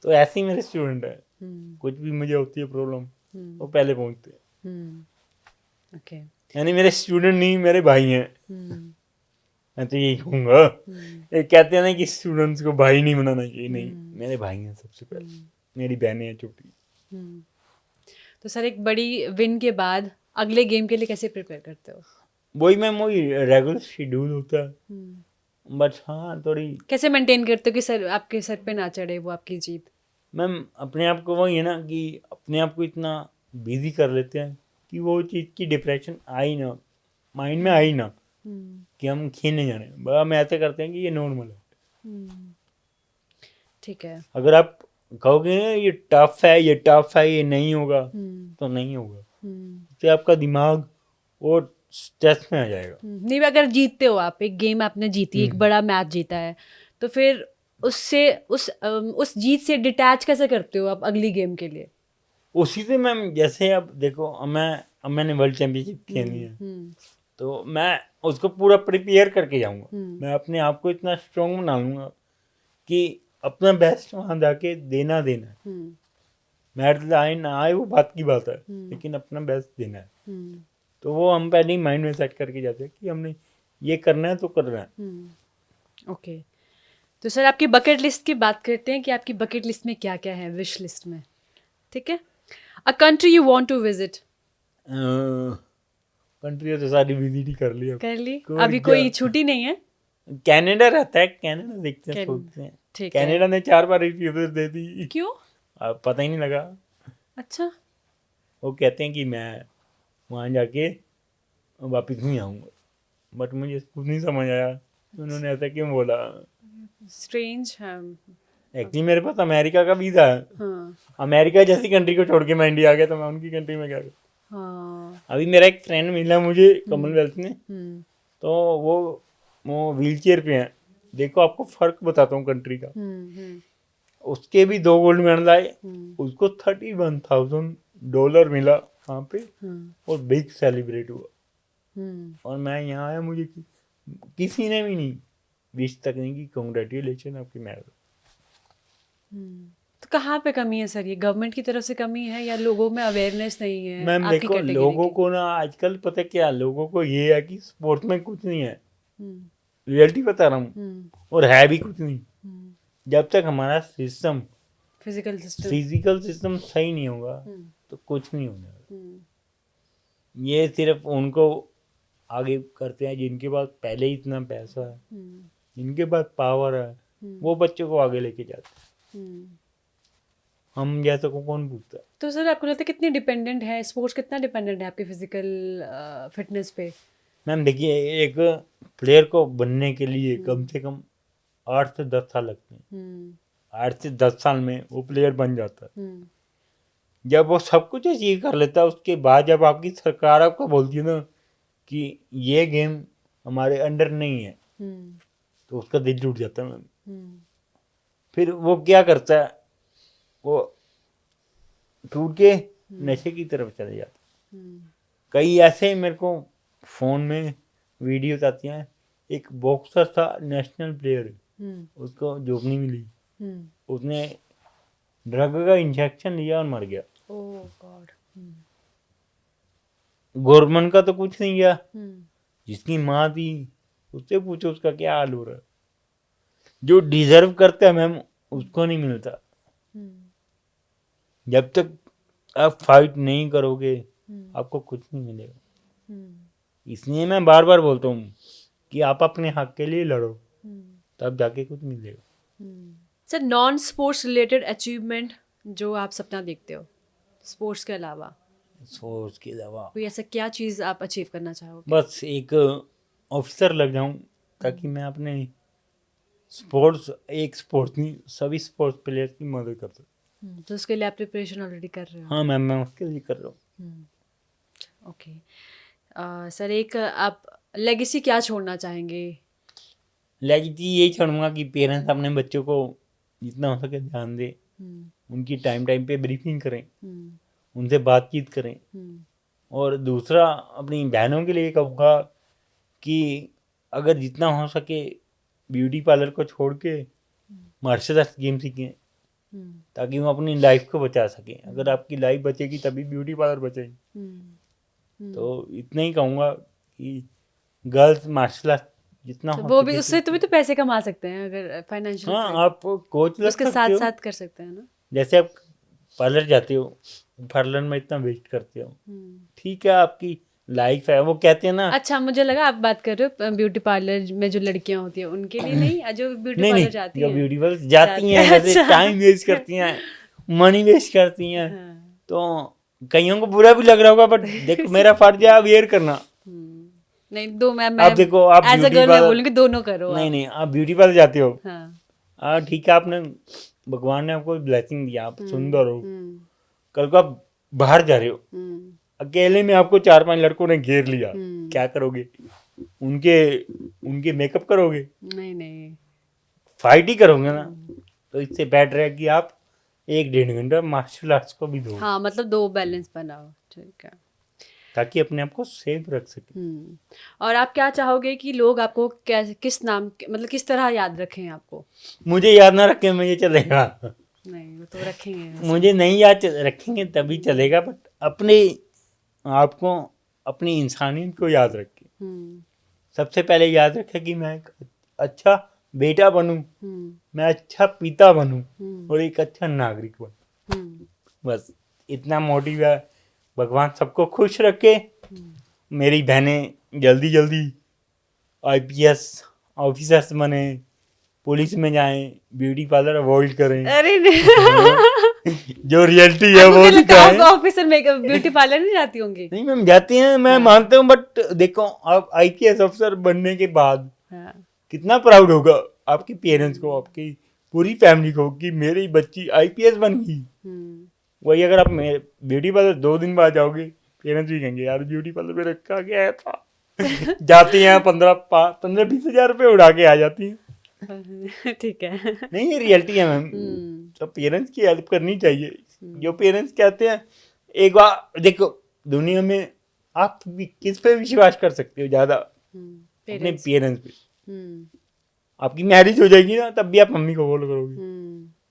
तो ऐसे ही मेरे स्टूडेंट है, हम्म, कुछ भी मुझे होती है प्रॉब्लम वो हम्म, पहले पहुंचते हैं। ओके, यानी मेरे स्टूडेंट नहीं, मेरे भाई हैं। हम्म, मैं तो यही कहूँगा। हम्म, ये कहते हैं ना कि स्टूडेंट्स को भाई नहीं बनाना चाहिए, नहीं, हम्म, मेरे भाई हैं सबसे पहले। हम्म, मेरी बहनें हैं छोटी। हम्म। तो सर एक बड़ी विन के बाद अगले गेम के लिए कैसे प्रिपेयर करते हो? वही मैम, वही रेगुलर शेड्यूल होता है। हम्म। बट हाँ, थोड़ी कैसे मेंटेन करते हो कि सर आपके सर पे ना चढ़े वो आपकी जीत? मैम अपने आप को, वही है ना कि अपने आप को इतना बिजी कर लेते हैं कि वो चीज़ की डिप्रेशन आई ना, माइंड में आई ना, हम्म, कि हम खेलने जा रहे हैं। बस हम ऐसे करते हैं कि ये नॉर्मल है। हम्म, ठीक है। अगर आप कहोगे ना ये टफ है, ये टफ है, ये नहीं होगा, हम्म, तो नहीं होगा। हम्म, तो आपका दिमाग वो स्ट्रेस में आ जाएगा। नहीं अगर जीतते हो आप एक गेम आपने जीती एक हम्म। बड़ा मैच जीता है तो फिर उससे उस जीत से डिटैच कैसे करते हो आप अगली गेम के लिए? उसी से मैम, जैसे अब देखो, अब मैंने वर्ल्ड चैंपियनशिप खेलनी है, हम्म, तो मैं उसको पूरा प्रिपेयर करके जाऊंगा। हम्म, मैं अपने आप को इतना स्ट्रांग बना लूंगा कि अपना बेस्ट वहां जाके देना देना है। हम्म, मेडल आए ना आए वो बात की बात है, हम्म, लेकिन अपना बेस्ट देना है। हम्म, तो वो हम पहले ही माइंड में सेट करके जाते हैं कि हमने ये करना है तो करना है। ओके। तो सर आपकी बकेट लिस्ट की बात करते हैं कि आपकी बकेट लिस्ट में क्या क्या है विश लिस्ट में। ठीक है। A country you want to visit. Country तो सारी विजिट ही कर ली अब। कर ली? कोई अभी क्या, कोई छुट्टी नहीं है? कनाडा रहता है, कनाडा देखते हैं, कैन सोचते हैं। ठीक है। कनाडा ने 4 बार रिफ्यूज दे दी, क्यों? अब पता ही नहीं लगा। अच्छा। वो कहते हैं कि मैं वहाँ जाके वापस नहीं आऊँगा, बट मुझे कुछ नहीं समझ आया कि उन्होंने ऐसा क्यों बोला। स्ट्रेंज है। एक्चुअली मेरे पास अमेरिका का वीज़ा है। हाँ, अमेरिका जैसी कंट्री को छोड़ के मैं इंडिया आ गया, तो मैं उनकी कंट्री में क्या करूँ। हाँ, अभी मेरा एक फ्रेंड मिला मुझे कॉमनवेल्थ में, हम्म, तो वो व्हील चेयर पे है। देखो आपको फ़र्क बताता हूँ कंट्री का। हम्म, उसके भी 2 गोल्ड मेडल आए, हम्म, उसको $31,000 मिला वहाँ पे, हम्म, और बिग सेलिब्रेट हुआ। हम्म, और मैं यहाँ आया, मुझे किसी ने भी नहीं विश तक नहीं की, कॉन्ग्रेचुलेशन आपकी मेडल। तो कहाँ पे कमी है सर? ये गवर्नमेंट की तरफ से कमी है या लोगों में अवेयरनेस नहीं है मैम आपकी देखो, कैटेगरी लोगों की? को ना आजकल पता क्या, लोगों को ये है कि स्पोर्ट्स में कुछ नहीं है। हम्म, रियलिटी बता रहा हूँ, हम्म, और है भी कुछ नहीं। हम्म, जब तक हमारा system, physical system. Physical system सही नहीं होगा, हम्म, तो कुछ नहीं होने वाला। हम्म, ये सिर्फ उनको आगे करते हैं जिनके पास पहले ही इतना पैसा है, हम्म, जिनके पास पावर है, वो बच्चों को आगे लेके जाते हैं। हम्म। हम जैसे को कौन पूछता है। तो सर आपको लगता है कितनी डिपेंडेंट है स्पोर्ट्स, कितना डिपेंडेंट है आपके फिजिकल फिटनेस पे? मैम देखिए, एक प्लेयर को बनने के लिए कम हम्म, से कम 8 से 10 साल लगते हैं। हम्म, 8 से 10 साल में वो प्लेयर बन जाता है। हम्म, जब वो सब कुछ अचीव कर लेता है, उसके बाद जब आपकी सरकार आपको बोलती है ना कि ये गेम हमारे अंडर नहीं है, हम्म, तो उसका दिल टूट जाता है मैम। हम्म, फिर वो क्या करता है, वो टूट के नशे की तरफ चले जाता है। हम्म, कई ऐसे मेरे को फ़ोन में वीडियोस आती हैं। एक बॉक्सर था, नेशनल प्लेयर, हम्म, उसको जॉब नहीं मिली, हम्म। उसने ड्रग का इंजेक्शन लिया और मर गया। ओह गॉड। गवर्नमेंट का तो कुछ नहीं गया, हम्म, जिसकी माँ थी उससे पूछो उसका क्या हाल हो रहा है। जो डिजर्व करता है मैम, उसको नहीं मिलता। हम्म, जब तक आप फाइट नहीं करोगे, हम्म, आपको कुछ नहीं मिलेगा। हम्म, इसलिए मैं बार बार बोलता हूँ कि आप अपने हक के लिए लड़ो, हम्म, तब जाके कुछ मिलेगा। Sir non sports related achievement जो आप सपना देखते हो स्पोर्ट्स के अलावा, सोच के अलावा कोई ऐसा क्या चीज़ आप अचीव करना चाहोगे? बस एक ऑफिसर लग जाऊं, ताकि मैं अपने स्पोर्ट्स एक स्पोर्ट्स नहीं, सभी स्पोर्ट्स प्लेयर्स की मदद करता हूँ। तो उसके लिए आप प्रिपरेशन ऑलरेडी कर रहे हो? हाँ मैम, मैं उसके लिए कर रहा हूँ। ओके। सर, एक आप लेगेसी क्या छोड़ना चाहेंगे? लेगेसी यही छोड़ूंगा कि पेरेंट्स अपने बच्चों को जितना हो सके ध्यान दें, उनकी टाइम टाइम पे ब्रीफिंग करें, उनसे बातचीत करें। और दूसरा, अपनी बहनों के लिए कहूँगा कि अगर जितना हो सके ब्यूटी पार्लर को छोड़ के मार्शल आर्ट्स गेम सीखें, ताकि वो अपनी लाइफ को बचा सकें। अगर आपकी लाइफ बचेगी तभी ब्यूटी पार्लर बचेगी। तो इतना ही कहूँगा कि गर्ल्स मार्शल आर्ट जितना तो हो वो सके भी, उससे तो पैसे कमा सकते हैं अगर फाइनेंशियल। हाँ, आप कोच लग उसके सकते साथ हो। साथ कर सकते हैं ना। जैसे आप पार्लर जाते हो, पार्लर में इतना वेस्ट करते हो, ठीक है, आपकी लाइफ है। वो कहते हैं ना, अच्छा, मुझे लगा आप बात कर रहे हो ब्यूटी पार्लर में जो लड़कियां होती हैं उनके लिए, नहीं जो ब्यूटी नहीं पार्लर नहीं, जाती जो हैं। ब्यूटी पार्लर जाती हैं, जैसे अच्छा। टाइम वेस्ट करती हैं, मनी वेस्ट करती हैं, हाँ। तो कईयों को बुरा भी लग रहा होगा, बट देखो मेरा फर्ज है अवेयर करना। नहीं, दो मैं आप देखो, आप एज अ ब्यूटी गर्ल मैं पार्लर, बोलूंगी दोनों करो नहीं आप। नहीं, आप ब्यूटी पार्लर जाते हो, हाँ। हाँ ठीक है, आपने भगवान ने आपको ब्लेसिंग दिया, आप सुंदर हो। कल को आप बाहर जा रहे हो, अकेले में आपको 4-5 लड़कों ने घेर लिया, क्या करोगे? उनके उनके मेकअप करोगे? नहीं नहीं। फाइट ही करोगे ना। तो इससे बेटर है कि आप 1-1.5 घंटा मार्शल आर्ट्स को भी दो, हाँ, मतलब दो बैलेंस बनाओ, ठीक है। ताकि अपने आप को सेफ रख सके। और आप क्या चाहोगे कि लोग आपको किस नाम, मतलब किस तरह याद रखें आपको? मुझे याद ना रखें, मुझे चलेगा। नहीं, वो तो रखेंगे वैसे। मुझे नहीं याद रखेंगे तभी चलेगा, बट अपने आप को, अपनी इंसानियत को याद रखें। सबसे पहले याद रखें कि मैं एक अच्छा बेटा बनूं, मैं अच्छा पिता बनूं, और एक अच्छा नागरिक बनूं। बस इतना मोटिव है। भगवान सबको खुश रखे। मेरी बहनें जल्दी जल्दी IPS ऑफिसर्स बने, पुलिस में जाएं, ब्यूटी पार्लर अवॉइड करें। अरे नहीं। जो रियलिटी है वो दिखाएं। ऑफिसर मेकअप ब्यूटी पार्लर नहीं जाती होंगी? नहीं मैम, जाती हैं, मैं मानता हूँ, बट देखो, आप IPS ऑफिसर बनने के बाद कितना प्राउड होगा आपके पेरेंट्स को, आपकी पूरी फैमिली को, कि मेरी बच्ची IPS बन गई। वही अगर आप ब्यूटी पार्लर 2 दिन बाद जाओगे, पेरेंट्स भी कहेंगे यार ब्यूटी पार्लर में रखा गया था। जाती हैं 15-20 हजार रुपये उड़ा के आ जाती हैं। ठीक है। नहीं, ये रियलिटी है मैम। तो पेरेंट्स की हेल्प करनी चाहिए। जो पेरेंट्स कहते हैं, एक बार देखो, दुनिया में आप किस पे विश्वास कर सकते हो ज्यादा? अपने पेरेंट्स पे। आपकी मैरिज हो जाएगी ना, तब भी आप मम्मी को फॉलो करोगे।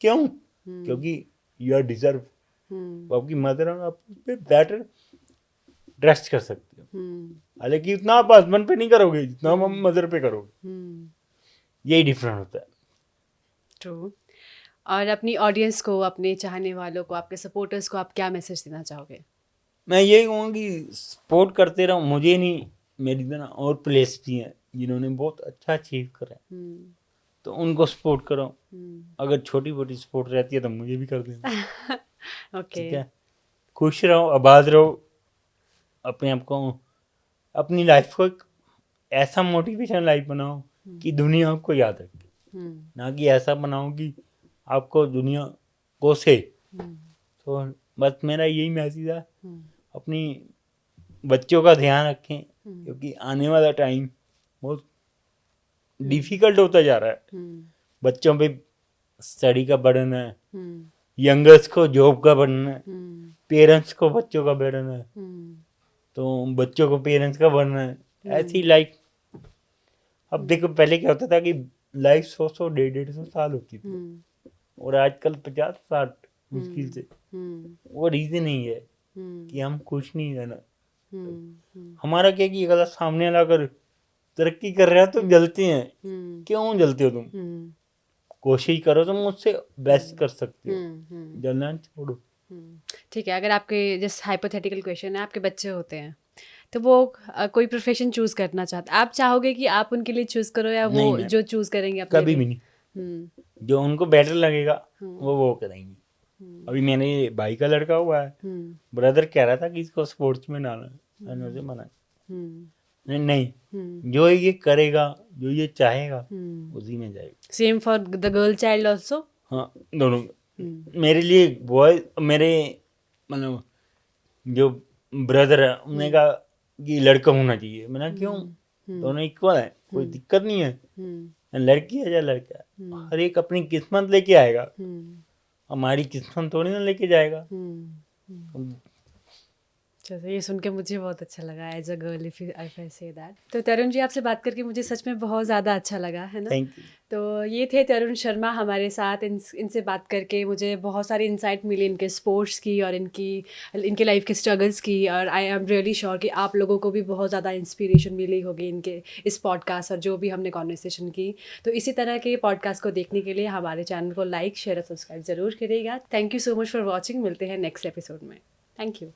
क्यों? क्योंकि यू आर डिजर्व। आपकी मदर, आप पे बेटर ट्रस्ट कर सकते हो। हालांकि उतना आप हस्बैंड पे नहीं करोगे जितना आप मदर पे करोगे। यही डिफरेंस होता है। ट्रू। और अपनी ऑडियंस को, अपने चाहने वालों को, आपके सपोर्टर्स को आप क्या मैसेज देना चाहोगे? मैं यही कहूँगा कि सपोर्ट करते रहो। मुझे नहीं, मेरी तरह और प्लेयर्स भी हैं जिन्होंने बहुत अच्छा अचीव करा है, तो उनको सपोर्ट करो। अगर छोटी मोटी सपोर्ट रहती है तो मुझे भी कर देना। ठीक है, खुश रहो, आबाद रहो, अपने आप को, अपनी लाइफ को एक ऐसा मोटिवेशन लाइफ बनाओ कि दुनिया आपको याद रखे, ना कि ऐसा बनाओ कि आपको दुनिया कोसे। तो बस मेरा यही मैसेज है। अपनी बच्चों का ध्यान रखें, क्योंकि आने वाला टाइम बहुत डिफिकल्ट होता जा रहा है। बच्चों पे स्टडी का बर्डन है, यंगर्स को जॉब का बर्डन है, पेरेंट्स को बच्चों का बर्डन है, तो बच्चों को पेरेंट्स का बर्डन है। ऐसी लाइफ, अब देखो, पहले क्या होता था कि लाइफ 100 150 साल होती थी, और आजकल 50-60 मुश्किल से। वो रीजन नहीं है कि हम खुश नहीं रहना। हमारा क्या कि अगर सामने वाला अगर तरक्की कर रहा है तो जलते हैं। क्यों जलते हो तुम? कोशिश करो, तुम मुझसे बेस्ट कर सकते हो, जलना छोड़ो। ठीक है। अगर आपके, जैसे हाइपोथेटिकल क्वेश्चन है, आपके बच्चे होते हैं तो वो कोई प्रोफेशन चूज करना चाहते, आप चाहोगे कि आप उनके लिए चूज करो, या वो जो चूज करेंगे अपने कभी भी नहीं। जो उनको बेटर लगेगा वो करेंगे। अभी मैंने भाई का लड़का हुआ है, ब्रदर कह रहा था कि इसको स्पोर्ट्स में डालना, मैंने उसे मना नहीं, जो ये करेगा जो ये चाहेगा उसी में जाएगा। Same for the girl child also. हाँ, दोनों। मेरे लिए बॉय, मेरे मतलब जो ब्रदर है उन्होंने कहा कि लड़का होना चाहिए। मैंने कहा क्यों, दोनों इक्वल है, कोई दिक्कत नहीं है, लड़की है या लड़का है, हर एक अपनी किस्मत लेके आएगा, हमारी किस्मत थोड़ी ना लेके जाएगा। चलो, ये सुन के मुझे बहुत अच्छा लगा as a girl, if I say that. तो तरुण जी, आपसे बात करके मुझे सच में बहुत ज़्यादा अच्छा लगा, है ना। Thank you. तो ये थे तरुण शर्मा हमारे साथ। इनसे बात करके मुझे बहुत सारी इंसाइट मिली इनके स्पोर्ट्स की और इनके लाइफ के स्ट्रगल्स की। और आई एम रियली श्योर कि आप लोगों को भी बहुत ज़्यादा इंस्पिरेशन मिली होगी इनके इस पॉडकास्ट और जो भी हमने कॉन्वर्सेशन की। तो इसी तरह के पॉडकास्ट को देखने के लिए हमारे चैनल को लाइक, शेयर और सब्सक्राइब ज़रूर करिएगा। Thank you so much for watching. मिलते हैं नेक्स्ट एपिसोड में। Thank you.